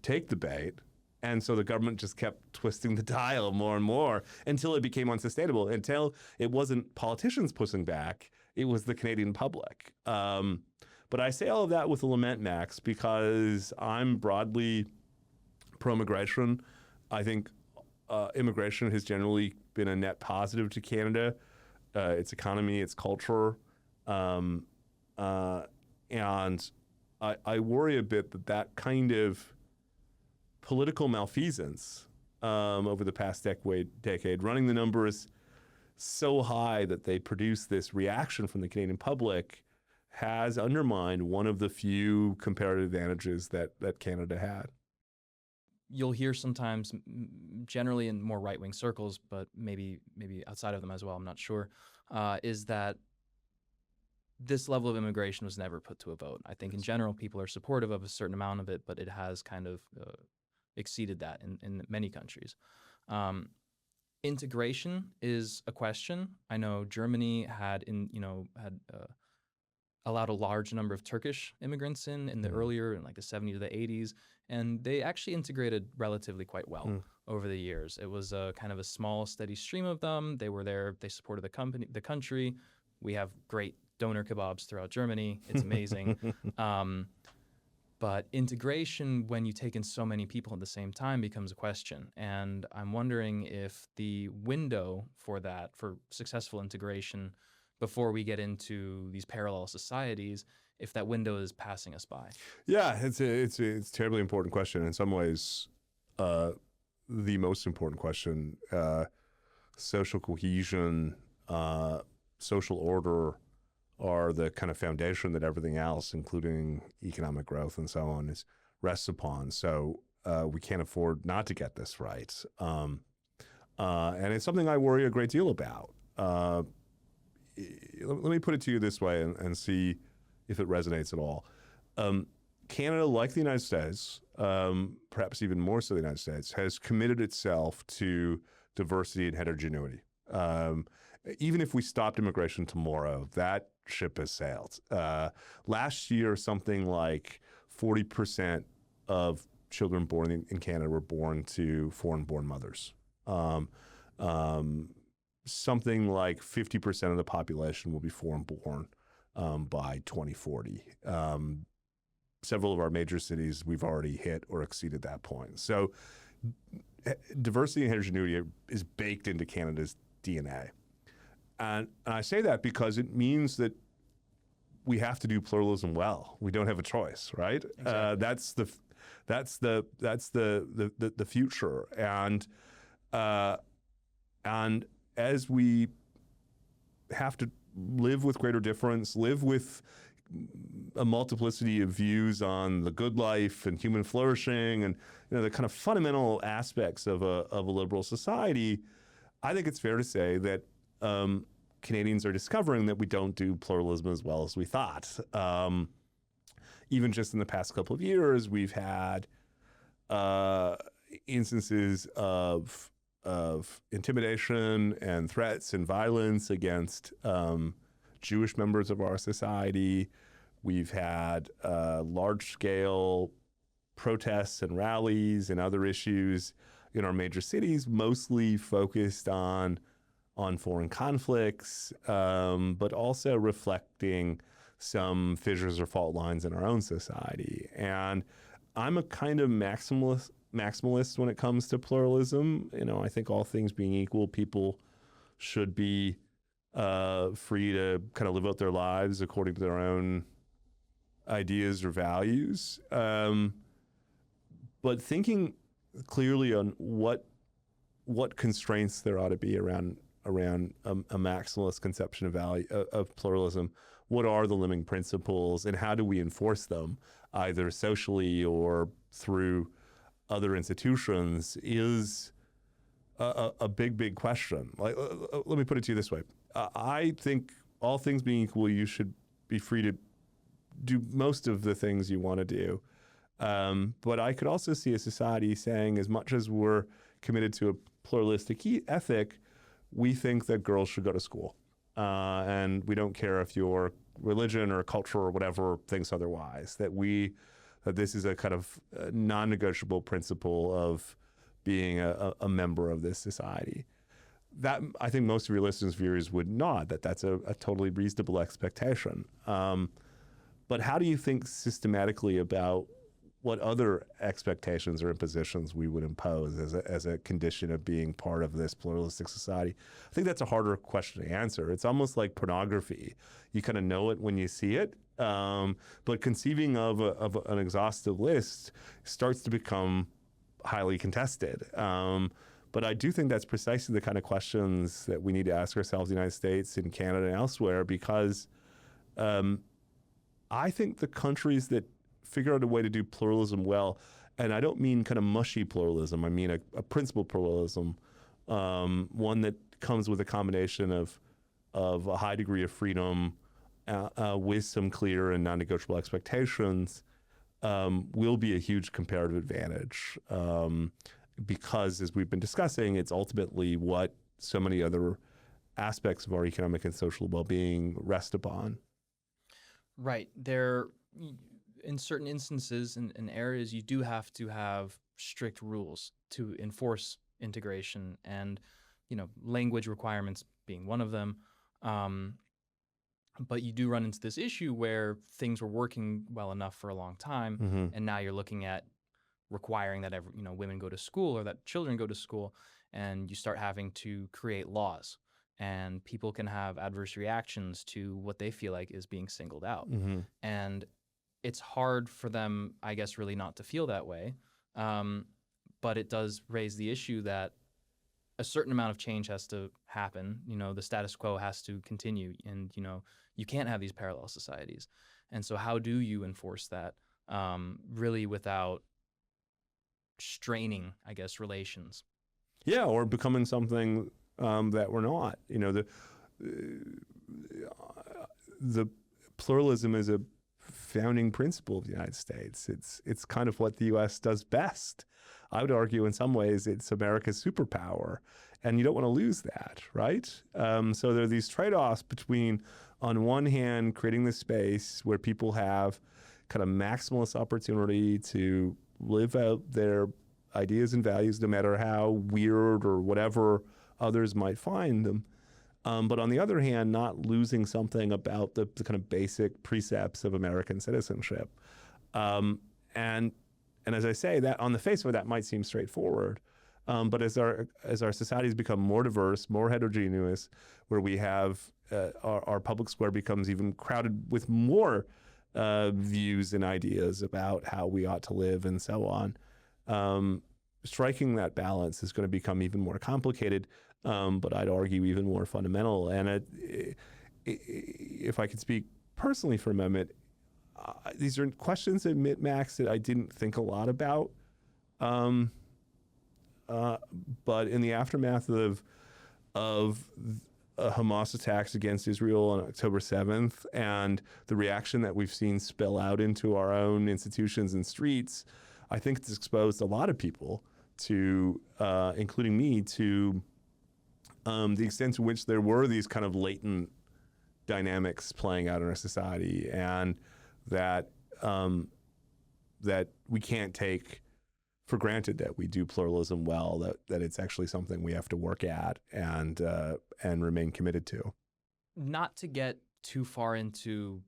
take the bait. And so the government just kept twisting the dial more and more until it became unsustainable, until it wasn't politicians pushing back, it was the Canadian public. But I say all of that with a lament, Max, because I'm broadly pro-immigration. I think immigration has generally been a net positive to Canada, its economy, its culture. And I worry a bit that kind of political malfeasance over the past decade, running the numbers so high that they produce this reaction from the Canadian public, has undermined one of the few comparative advantages that Canada had. You'll hear sometimes, generally in more right-wing circles, but maybe outside of them as well, I'm not sure, is that this level of immigration was never put to a vote. I think in general, people are supportive of a certain amount of it, but it has kind of exceeded that in many countries. Integration is a question. I know Germany had allowed a large number of Turkish immigrants in the earlier, in like the 70s to the 80s, and they actually integrated relatively quite well over the years. It was a kind of a small, steady stream of them. They were there. They supported the country. We have great doner kebabs throughout Germany. It's amazing. But integration, when you take in so many people at the same time, becomes a question. And I'm wondering if the window for that, for successful integration, before we get into these parallel societies, if that window is passing us by. Yeah, it's a terribly important question. In some ways, the most important question. Social cohesion, social order are the kind of foundation that everything else, including economic growth and so on, rests upon. So we can't afford not to get this right. And it's something I worry a great deal about. Let me put it to you this way and see if it resonates at all. Canada, like the United States, perhaps even more so the United States, has committed itself to diversity and heterogeneity. Even if we stopped immigration tomorrow, that ship has sailed. Last year, something like 40% of children born in Canada were born to foreign-born mothers. Something like 50% of the population will be foreign-born by 2040. Several of our major cities, we've already hit or exceeded that point. So diversity and heterogeneity is baked into Canada's DNA. And I say that because it means that we have to do pluralism well. We don't have a choice, right? Exactly. That's the future. And as we have to live with greater difference, live with a multiplicity of views on the good life and human flourishing, and the kind of fundamental aspects of a liberal society, I think it's fair to say that Canadians are discovering that we don't do pluralism as well as we thought. Even just in the past couple of years, we've had instances of intimidation and threats and violence against Jewish members of our society. We've had large-scale protests and rallies and other issues in our major cities, mostly focused on foreign conflicts, but also reflecting some fissures or fault lines in our own society. And I'm a kind of maximalist when it comes to pluralism. I think all things being equal, people should be free to kind of live out their lives according to their own ideas or values. But thinking clearly on what constraints there ought to be around a maximalist conception of value of pluralism. What are the limiting principles, and how do we enforce them, either socially or through other institutions, is a big question. Like, let me put it to you this way: I think all things being equal, you should be free to do most of the things you want to do. But I could also see a society saying, as much as we're committed to a pluralistic ethic, we think that girls should go to school. And we don't care if you're religion or culture or whatever thinks otherwise. That this is a kind of non-negotiable principle of being a member of this society. That I think most of your listeners' viewers would nod that that's a totally reasonable expectation. But how do you think systematically about what other expectations or impositions we would impose as a condition of being part of this pluralistic society? I think that's a harder question to answer. It's almost like pornography. You kind of know it when you see it, but conceiving of an exhaustive list starts to become highly contested. But I do think that's precisely the kind of questions that we need to ask ourselves in the United States, in Canada, and elsewhere, because I think the countries that figure out a way to do pluralism well, and I don't mean kind of mushy pluralism, I mean a principled pluralism, one that comes with a combination of a high degree of freedom with some clear and non-negotiable expectations, will be a huge comparative advantage. Because, as we've been discussing, it's ultimately what so many other aspects of our economic and social well-being rest upon. Right. In certain instances and areas, you do have to have strict rules to enforce integration, and language requirements being one of them. But you do run into this issue where things were working well enough for a long time, and now you're looking at requiring that women go to school or that children go to school, and you start having to create laws, and people can have adverse reactions to what they feel like is being singled out. And it's hard for them, I guess, really not to feel that way. But it does raise the issue that a certain amount of change has to happen. The status quo has to continue, and you can't have these parallel societies. And so how do you enforce that really without straining, I guess, relations? Yeah, or becoming something that we're not. The pluralism is a founding principle of the United States. It's kind of what the U.S. does best. I would argue in some ways it's America's superpower, and you don't want to lose that, right? So there are these trade-offs between, on one hand, creating this space where people have kind of maximalist opportunity to live out their ideas and values, no matter how weird or whatever others might find them. But on the other hand, not losing something about the kind of basic precepts of American citizenship. And as I say, that on the face of it, that might seem straightforward. But as our societies become more diverse, more heterogeneous, where we have our public square becomes even crowded with more views and ideas about how we ought to live and so on, striking that balance is going to become even more complicated, but I'd argue even more fundamental. And if I could speak personally for a moment, these are questions, admit, Max, that I didn't think a lot about. But in the aftermath of Hamas attacks against Israel on October 7th and the reaction that we've seen spill out into our own institutions and streets, I think it's exposed a lot of people to, including me, to the extent to which there were these kind of latent dynamics playing out in our society, and that that we can't take for granted that we do pluralism well, that it's actually something we have to work at and remain committed to. Not to get too far into,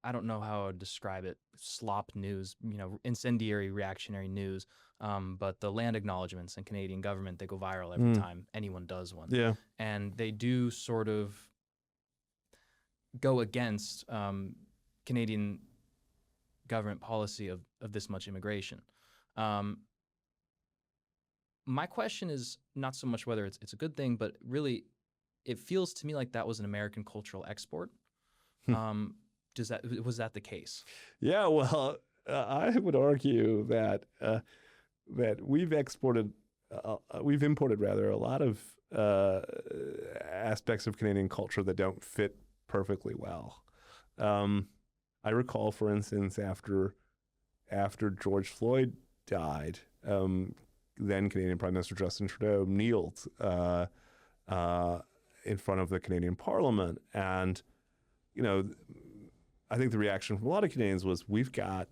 I don't know how I would describe it, slop news, incendiary reactionary news, but the land acknowledgements in Canadian government, they go viral every time anyone does one. Yeah. And they do sort of go against Canadian government policy of this much immigration. My question is not so much whether it's a good thing, but really it feels to me like that was an American cultural export. Was that the case? Yeah, well, I would argue that that we've imported rather a lot of aspects of Canadian culture that don't fit perfectly well. I recall, for instance, after George Floyd died, then Canadian Prime Minister Justin Trudeau kneeled in front of the Canadian Parliament, and you know, I think the reaction from a lot of Canadians was, we've got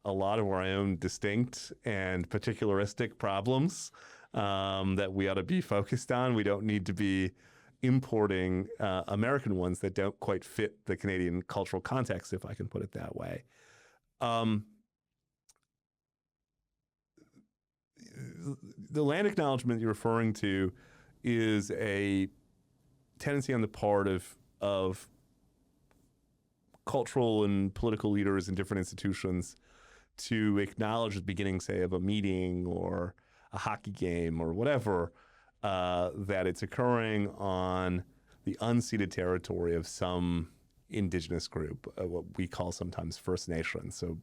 a lot of our own distinct and particularistic problems that we ought to be focused on. We don't need to be importing American ones that don't quite fit the Canadian cultural context, if I can put it that way. The land acknowledgement you're referring to is a tendency on the part of cultural and political leaders in different institutions to acknowledge the beginning, say, of a meeting or a hockey game or whatever, that it's occurring on the unceded territory of some indigenous group, what we call sometimes First Nations. So,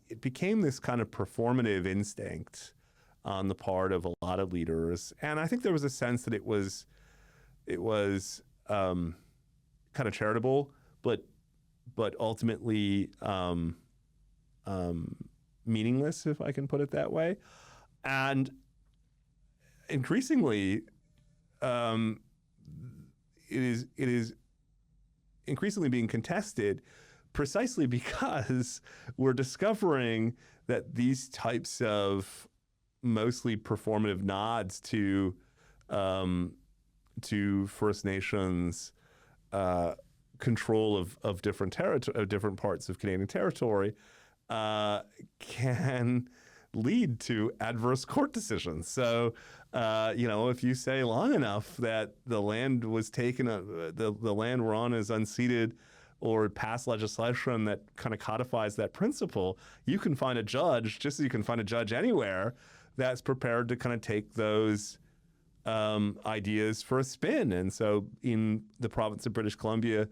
it became this kind of performative instinct on the part of a lot of leaders, and I think there was a sense that it was kind of charitable, but ultimately meaningless, if I can put it that way. And increasingly, it is increasingly being contested, precisely because we're discovering that these types of mostly performative nods to First Nations control of different different parts of Canadian territory can lead to adverse court decisions. So, if you say long enough that the land was taken, the land we're on is unceded, or pass legislation that kind of codifies that principle, you can find a judge, just as you can find a judge anywhere, that's prepared to kind of take those ideas for a spin. And so in the province of British Columbia,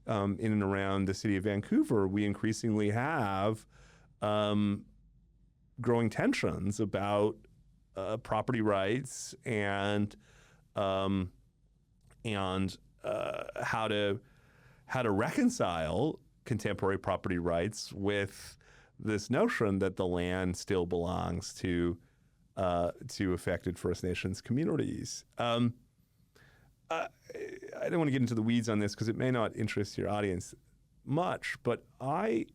in and around the city of Vancouver, we increasingly have growing tensions about property rights and how to reconcile contemporary property rights with this notion that the land still belongs to affected First Nations communities. I don't want to get into the weeds on this because it may not interest your audience much, but I'm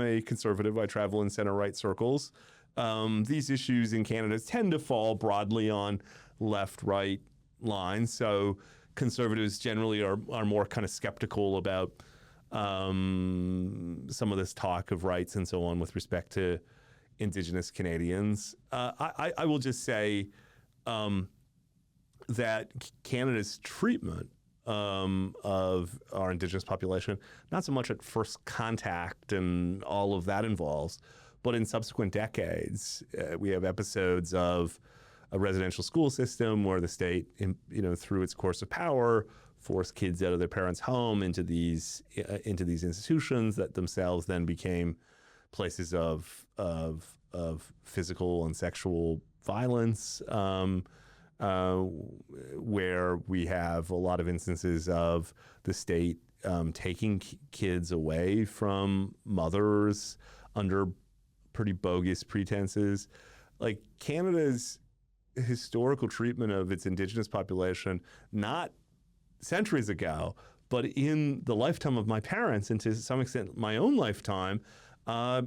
a conservative. I travel in center-right circles. These issues in Canada tend to fall broadly on left-right lines. So conservatives generally are more kind of skeptical about some of this talk of rights and so on with respect to Indigenous Canadians. I will just say that Canada's treatment of our Indigenous population, not so much at first contact and all of that involves, but in subsequent decades, we have episodes of a residential school system where the state, through its course of power, forced kids out of their parents' home into these institutions that themselves then became places of physical and sexual violence, where we have a lot of instances of the state taking kids away from mothers under pretty bogus pretenses. Like Canada's historical treatment of its Indigenous population, not centuries ago, but in the lifetime of my parents, and to some extent my own lifetime,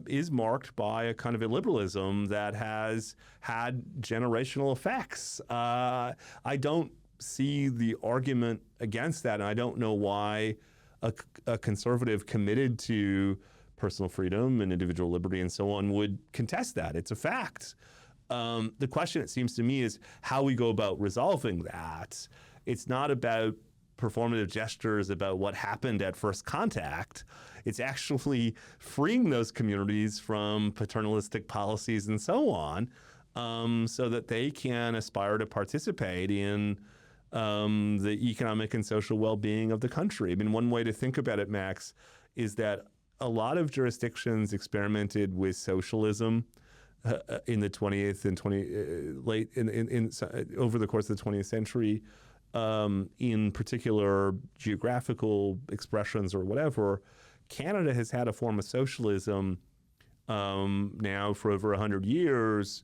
is marked by a kind of illiberalism that has had generational effects. I don't see the argument against that, and I don't know why a conservative committed to personal freedom and individual liberty and so on would contest that. It's a fact. The question, it seems to me, is how we go about resolving that. It's not about performative gestures about what happened at first contact. It's actually freeing those communities from paternalistic policies and so on, so that they can aspire to participate in the economic and social well-being of the country. I mean, one way to think about it, Max, is that a lot of jurisdictions experimented with socialism in the 20th and over the course of the 20th century, in particular geographical expressions or whatever. Canada has had a form of socialism now for over 100 years,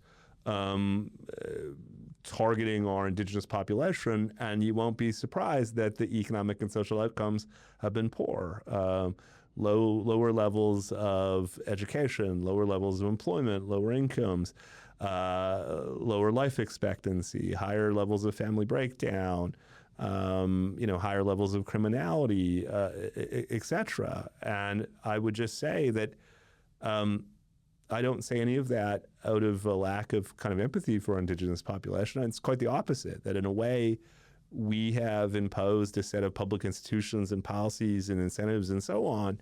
targeting our indigenous population, and you won't be surprised that the economic and social outcomes have been poor. Lower levels of education, lower levels of employment, lower incomes, lower life expectancy, higher levels of family breakdown, higher levels of criminality, etc. And I would just say that I don't say any of that out of a lack of kind of empathy for our indigenous population. It's quite the opposite, that in a way, we have imposed a set of public institutions and policies and incentives and so on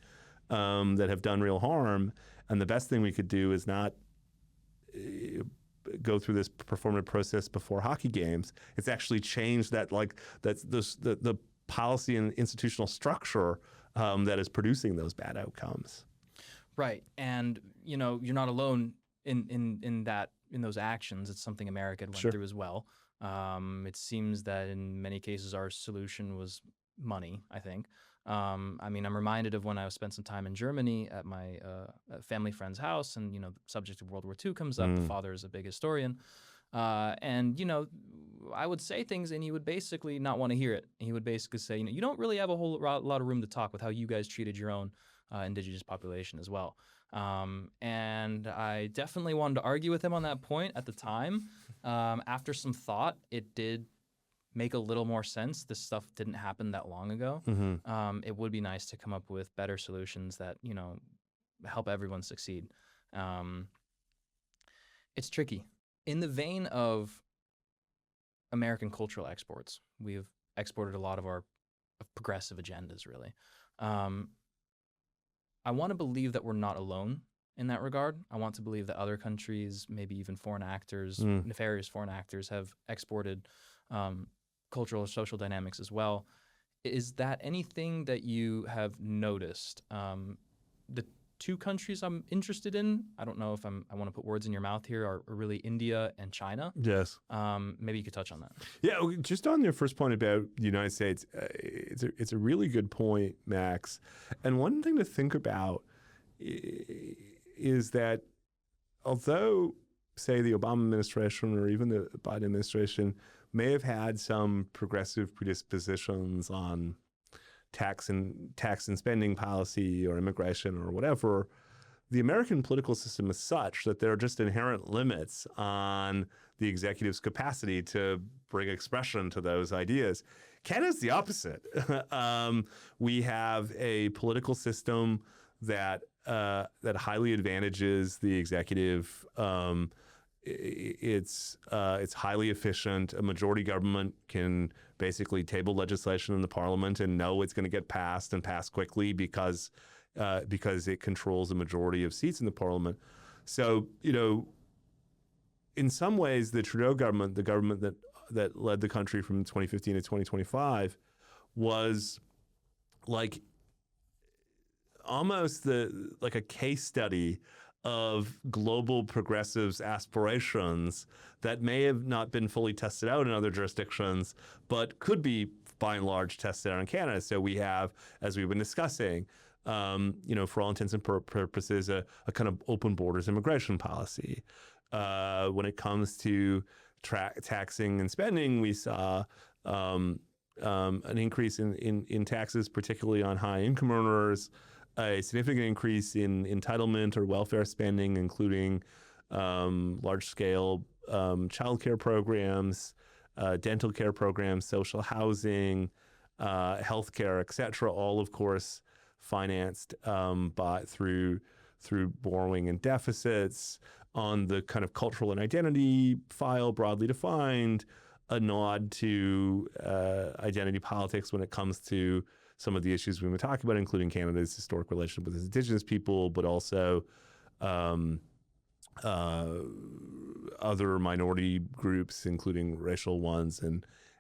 that have done real harm. And the best thing we could do is not go through this performative process before hockey games. It's actually changed the policy and institutional structure that is producing those bad outcomes. Right. And, you're not alone in those actions. It's something America went through as well. It seems that in many cases our solution was money, I think. I'm reminded of when I spent some time in Germany at my family friend's house, and, the subject of World War II comes up. The father is a big historian. And, I would say things and he would basically not want to hear it. He would basically say, you don't really have a whole lot of room to talk with how you guys treated your own indigenous population as well. And I definitely wanted to argue with him on that point at the time. After some thought, it did make a little more sense. This stuff didn't happen that long ago. It would be nice to come up with better solutions that, help everyone succeed. It's tricky. In the vein of American cultural exports, we've exported a lot of our progressive agendas, really. I want to believe that we're not alone in that regard. I want to believe that other countries, maybe even foreign actors, nefarious foreign actors, have exported cultural or social dynamics as well. Is that anything that you have noticed? The two countries I'm interested in, I don't know if I want to put words in your mouth here, are really India and China. Yes. Maybe you could touch on that. Yeah, just on your first point about the United States, it's a really good point, Max. And one thing to think about is that although, say, the Obama administration or even the Biden administration may have had some progressive predispositions on tax and spending policy or immigration or whatever, the American political system is such that there are just inherent limits on the executive's capacity to bring expression to those ideas. Canada's the opposite. We have a political system that highly advantages the executive. It's highly efficient. A majority government can basically table legislation in the parliament and know it's going to get passed and pass quickly because it controls a majority of seats in the parliament. So, in some ways, the Trudeau government, the government that led the country from 2015 to 2025, was like almost like a case study of global progressives' aspirations that may have not been fully tested out in other jurisdictions, but could be by and large tested out in Canada. So we have, as we've been discussing, for all intents and purposes, a kind of open borders immigration policy. When it comes to taxing and spending, we saw an increase in taxes, particularly on high income earners, a significant increase in entitlement or welfare spending, including large-scale childcare programs, dental care programs, social housing, healthcare, et cetera, all, of course, financed through borrowing and deficits. On the kind of cultural and identity file, broadly defined, a nod to identity politics when it comes to some of the issues we've been talking about, including Canada's historic relationship with its Indigenous people, but also other minority groups, including racial ones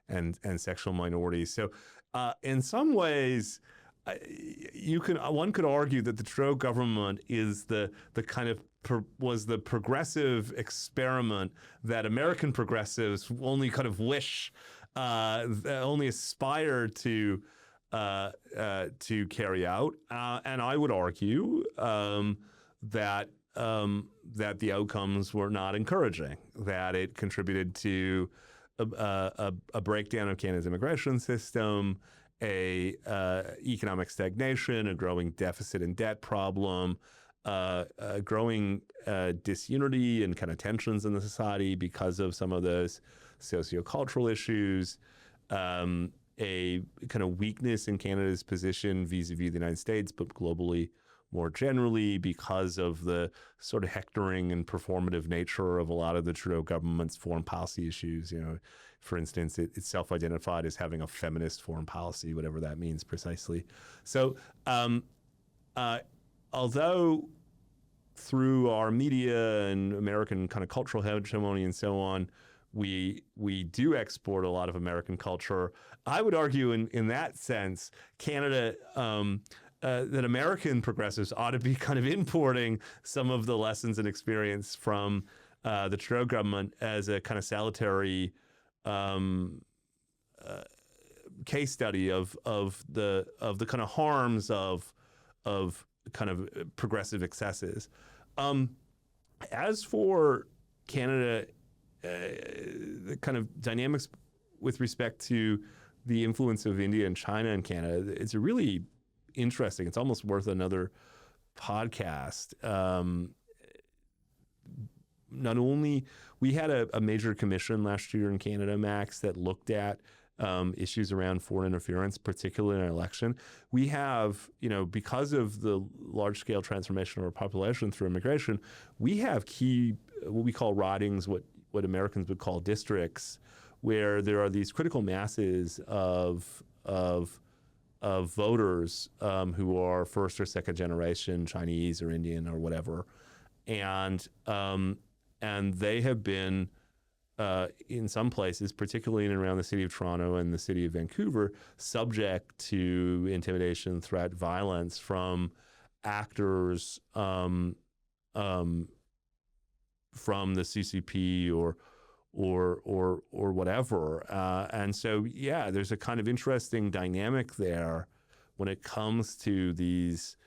and sexual minorities. So, in some ways, one could argue that the Trudeau government is the kind of was the progressive experiment that American progressives only kind of wish, only aspire to carry out, and I would argue that the outcomes were not encouraging. That it contributed to a breakdown of Canada's immigration system, a economic stagnation, a growing deficit and debt problem, a growing disunity and kind of tensions in the society because of some of those sociocultural issues, a kind of weakness in Canada's position vis-a-vis the United States, but globally more generally because of the sort of hectoring and performative nature of a lot of the Trudeau government's foreign policy issues. For instance, it's self-identified as having a feminist foreign policy, whatever that means precisely. So although through our media and American kind of cultural hegemony and so on, we do export a lot of American culture, I would argue in that sense, Canada, that American progressives ought to be kind of importing some of the lessons and experience from the Trudeau government as a kind of salutary case study of the kind of harms of kind of progressive excesses. As for Canada, the kind of dynamics with respect to the influence of India and China in Canada, it's a really interesting. It's almost worth another podcast. Not only we had a major commission last year in Canada, Max, that looked at issues around foreign interference, particularly in an election. We have, because of the large-scale transformation of our population through immigration, we have key, what we call ridings, what Americans would call districts, where there are these critical masses of voters who are first or second generation Chinese or Indian or whatever, and they have been in some places, particularly in and around the city of Toronto and the city of Vancouver, subject to intimidation, threat, violence from actors from the CCP or whatever. And so, yeah, there's a kind of interesting dynamic there when it comes to these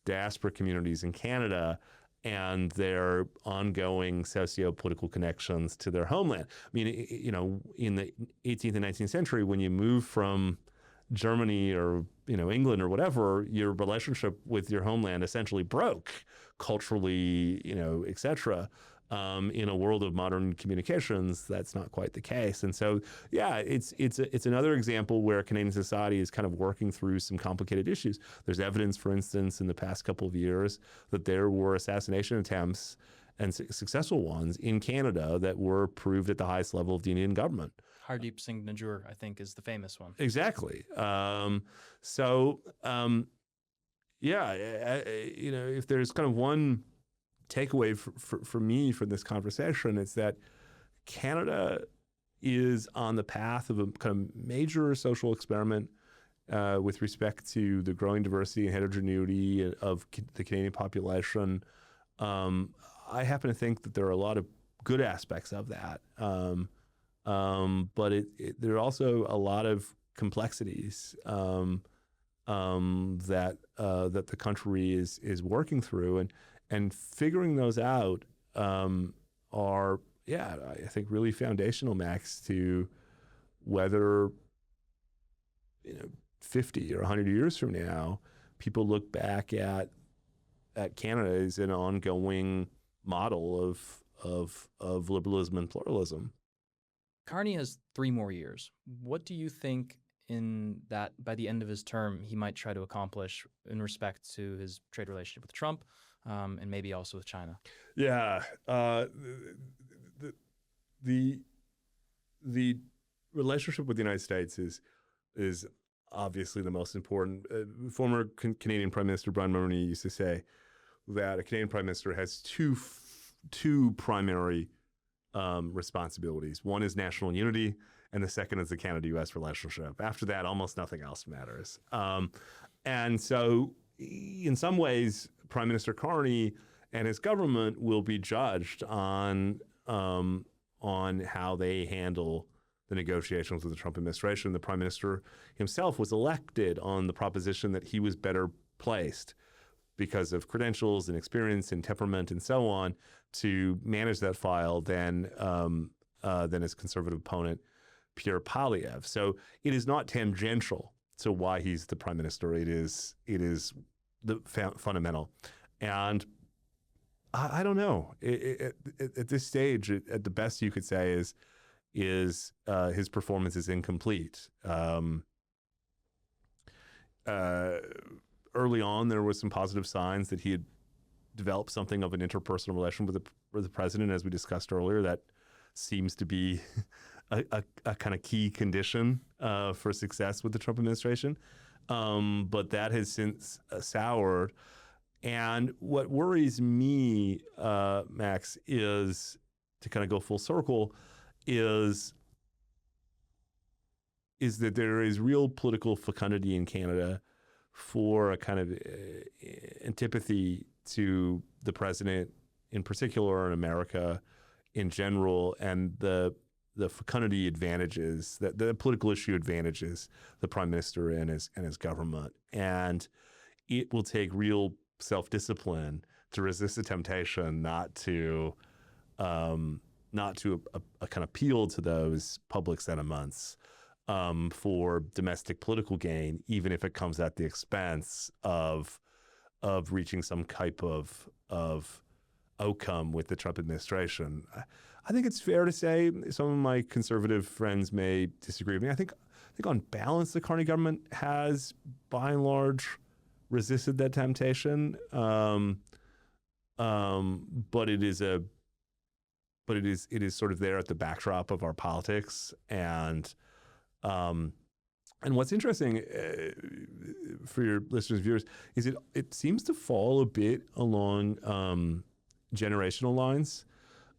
diaspora communities in Canada and their ongoing socio-political connections to their homeland. I mean, in the 18th and 19th century, when you move from Germany or England or whatever, your relationship with your homeland essentially broke culturally, et cetera. In a world of modern communications, that's not quite the case. And so, yeah, it's another example where Canadian society is kind of working through some complicated issues. There's evidence, for instance, in the past couple of years that there were assassination attempts, and successful ones, in Canada that were proved at the highest level of the Indian government. Hardeep Singh Nijjhar, I think, is the famous one. Exactly. If there's kind of one takeaway for me from this conversation, it's that Canada is on the path of a kind of major social experiment with respect to the growing diversity and heterogeneity of the Canadian population. I happen to think that there are a lot of good aspects of that, but there are also a lot of complexities that the country is working through, and figuring those out are, I think, really foundational, Max, to whether 50 or 100 years from now, people look back at Canada as an ongoing model of liberalism and pluralism. Carney has 3 more years. What do you think in that by the end of his term he might try to accomplish in respect to his trade relationship with Trump? And maybe also with China. Yeah, the relationship with the United States is obviously the most important. Former Canadian Prime Minister Brian Mulroney used to say that a Canadian Prime Minister has two primary responsibilities. One is national unity, and the second is the Canada-U.S. relationship. After that, almost nothing else matters. And so, in some ways, Prime Minister Carney and his government will be judged on how they handle the negotiations with the Trump administration. The Prime Minister himself was elected on the proposition that he was better placed because of credentials and experience and temperament and so on to manage that file than his conservative opponent, Pierre Poilievre. So it is not tangential to why he's the prime minister. It is the fundamental. And I don't know. At this stage, at the best you could say is his performance is incomplete. Early on, there was some positive signs that he had developed something of an interpersonal relation with the president, as we discussed earlier. That seems to be a kind of key condition for success with the Trump administration. But that has since soured. And what worries me, Max, is, to kind of go full circle, is that there is real political fecundity in Canada for a kind of antipathy to the president in particular, in America in general, and the fecundity advantages, the political issue advantages the prime minister and his government. And it will take real self-discipline to resist the temptation not to kind of appeal to those public sentiments for domestic political gain, even if it comes at the expense of reaching some type of outcome with the Trump administration. I think it's fair to say some of my conservative friends may disagree with me. I think on balance, the Carney government has, by and large, resisted that temptation. But it is sort of there at the backdrop of our politics. And what's interesting for your listeners and viewers is it seems to fall a bit along generational lines.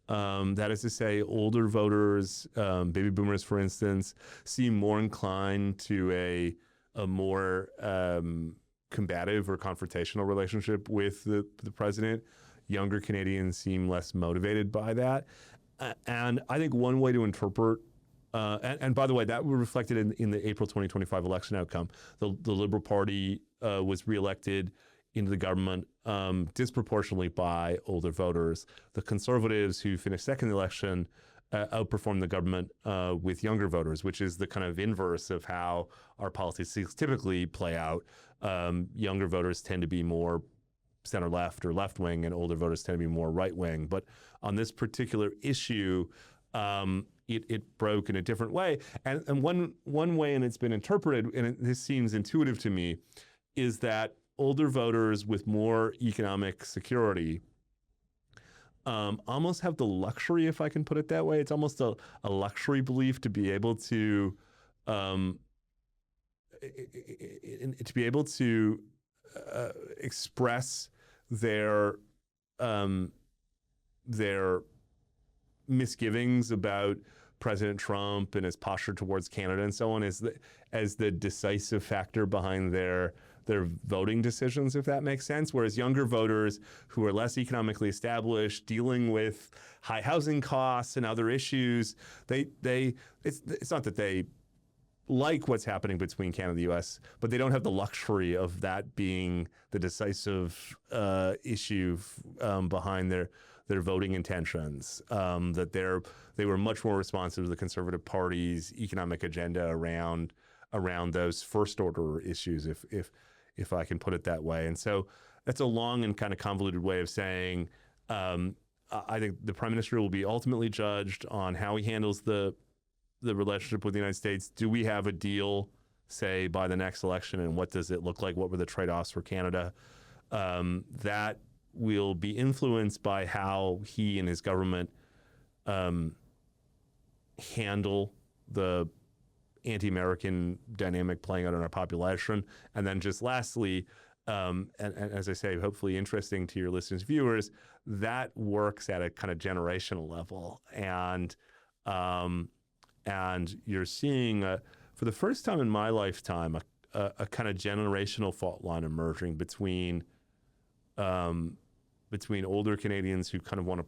That is to say, older voters, baby boomers, for instance, seem more inclined to a more combative or confrontational relationship with the president. Younger Canadians seem less motivated by that. And I think one way to interpret, and by the way, that was reflected in the April 2025 election outcome. The Liberal Party was reelected into the government disproportionately by older voters. The Conservatives, who finished second in the election, outperformed the government with younger voters, which is the kind of inverse of how our politics typically play out. Younger voters tend to be more center-left or left-wing, and older voters tend to be more right-wing. But on this particular issue, it broke in a different way. And one way, and it's been interpreted, and this seems intuitive to me, is that older voters with more economic security almost have the luxury, if I can put it that way. It's almost a luxury belief to be able to express their misgivings about President Trump and his posture towards Canada and so on as the decisive factor behind their voting decisions, if that makes sense. Whereas younger voters who are less economically established, dealing with high housing costs and other issues, it's not that they like what's happening between Canada and the U.S., but they don't have the luxury of that being the decisive issue behind their voting intentions. That they were much more responsive to the Conservative Party's economic agenda around those first order issues, if I can put it that way. And so that's a long and kind of convoluted way of saying I think the Prime Minister will be ultimately judged on how he handles the relationship with the United States. Do we have a deal, say, by the next election, and what does it look like? What were the trade-offs for Canada? That will be influenced by how he and his government handle the anti-American dynamic playing out in our population. And then just lastly, and as I say, hopefully interesting to your listeners, viewers, that works at a kind of generational level. And you're seeing, for the first time in my lifetime, a kind of generational fault line emerging between older Canadians who kind of want to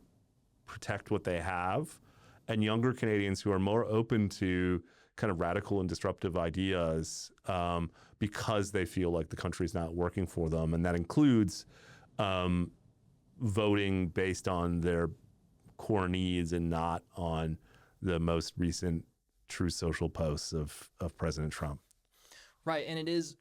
protect what they have, and younger Canadians who are more open to kind of radical and disruptive ideas because they feel like the country's not working for them. And that includes voting based on their core needs and not on the most recent true social posts of President Trump. Right, and it is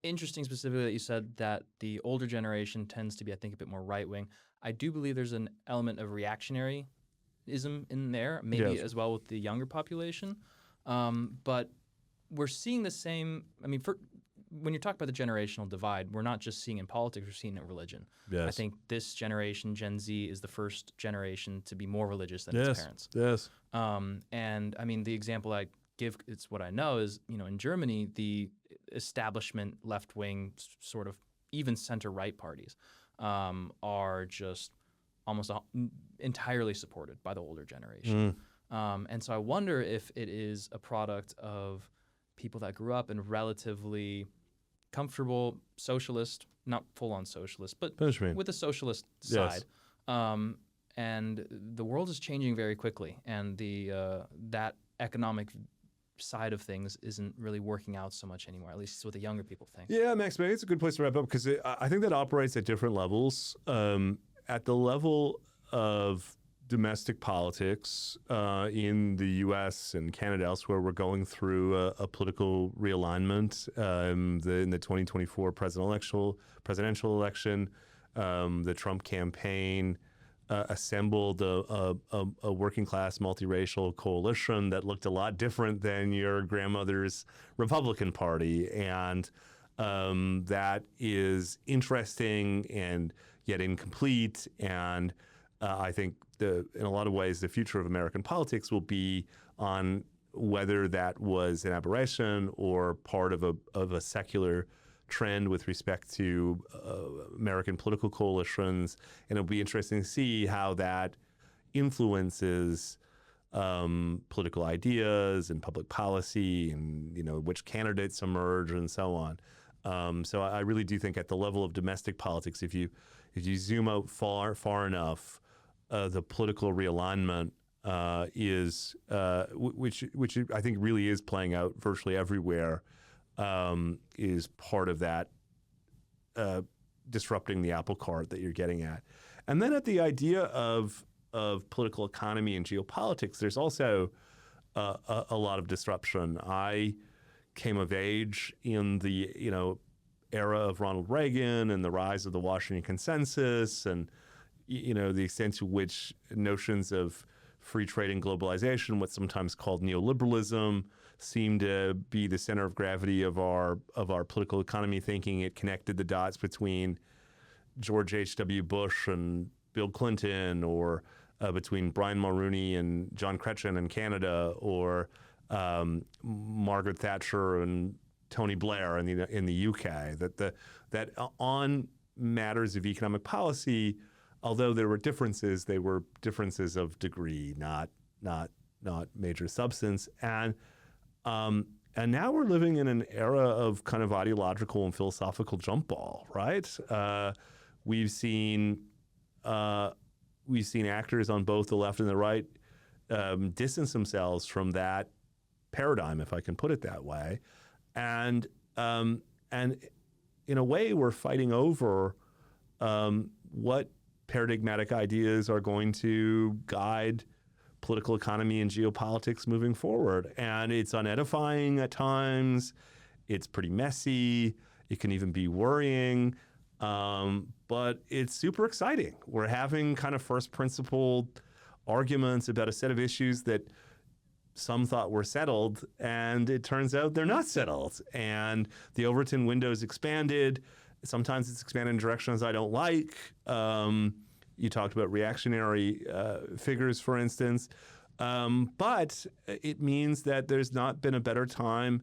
interesting specifically that you said that the older generation tends to be, I think, a bit more right-wing. I do believe there's an element of reactionaryism in there, maybe Yes. as well with the younger population. But we're seeing the same, when you're talking about the generational divide, we're not just seeing in politics, we're seeing it in religion. Yes. I think this generation, Gen Z, is the first generation to be more religious than its parents. Yes. And I mean, the example I give, it's what I know, is, in Germany, the establishment left-wing sort of even center-right parties are just almost entirely supported by the older generation. And so I wonder if it is a product of people that grew up in relatively comfortable socialist, not full-on socialist, but with a socialist side. And the world is changing very quickly, and that economic side of things isn't really working out so much anymore, at least it's what the younger people think. Yeah, Max, maybe it's a good place to wrap up because I think that operates at different levels. At the level of domestic politics in the U.S. and Canada, elsewhere, we're going through a political realignment. In the 2024 presidential election, the Trump campaign assembled a working class multiracial coalition that looked a lot different than your grandmother's Republican Party, and that is interesting and yet incomplete. And I think in a lot of ways, the future of American politics will be on whether that was an aberration or part of a secular trend with respect to American political coalitions. And it'll be interesting to see how that influences political ideas and public policy, and which candidates emerge and so on. So I really do think at the level of domestic politics, if you zoom out far enough, the political realignment is which I think really is playing out virtually everywhere, is part of that disrupting the apple cart that you're getting at. And then at the idea of political economy and geopolitics, there's also a lot of disruption. I came of age in the era of Ronald Reagan and the rise of the Washington Consensus, and the extent to which notions of free trade and globalization, what's sometimes called neoliberalism, seemed to be the center of gravity of our political economy thinking. It connected the dots between George H.W. Bush and Bill Clinton, or between Brian Mulroney and John Chrétien in Canada, or Margaret Thatcher and Tony Blair in the UK. That on matters of economic policy, although there were differences, they were differences of degree, not major substance. And now we're living in an era of kind of ideological and philosophical jump ball, right? We've seen actors on both the left and the right distance themselves from that paradigm, if I can put it that way. And in a way, we're fighting over what paradigmatic ideas are going to guide political economy and geopolitics moving forward. And it's unedifying at times. It's pretty messy. It can even be worrying. But it's super exciting. We're having kind of first principle arguments about a set of issues that some thought were settled, and it turns out they're not settled. And the Overton window's expanded. Sometimes it's expanded in directions I don't like. You talked about reactionary figures, for instance. But it means that there's not been a better time,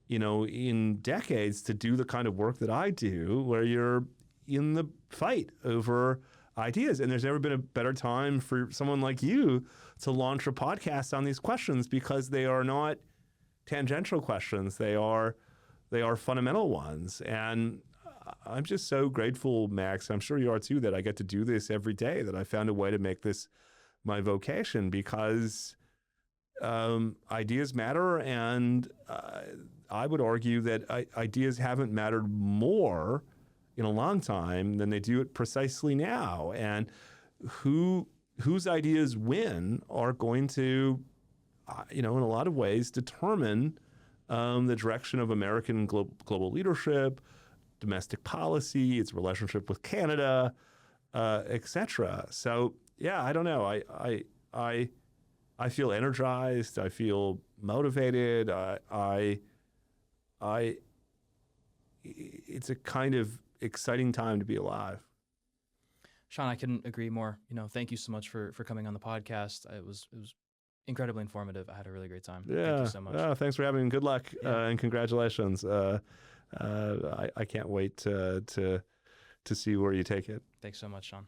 in decades to do the kind of work that I do, where you're in the fight over ideas. And there's never been a better time for someone like you to launch a podcast on these questions, because they are not tangential questions. They are fundamental ones. And I'm just so grateful, Max, I'm sure you are too, that I get to do this every day, that I found a way to make this my vocation, because ideas matter. And I would argue that ideas haven't mattered more in a long time than they do it precisely now. And whose ideas win are going to in a lot of ways, determine the direction of American global leadership, domestic policy, its relationship with Canada, etc. So yeah, I don't know. I feel energized. I feel motivated. It's a kind of exciting time to be alive. Sean, I couldn't agree more. Thank you so much for coming on the podcast. It was incredibly informative. I had a really great time. Yeah. Thank you so much. Thanks for having me. Good luck and congratulations. I can't wait to see where you take it. Thanks so much, Sean.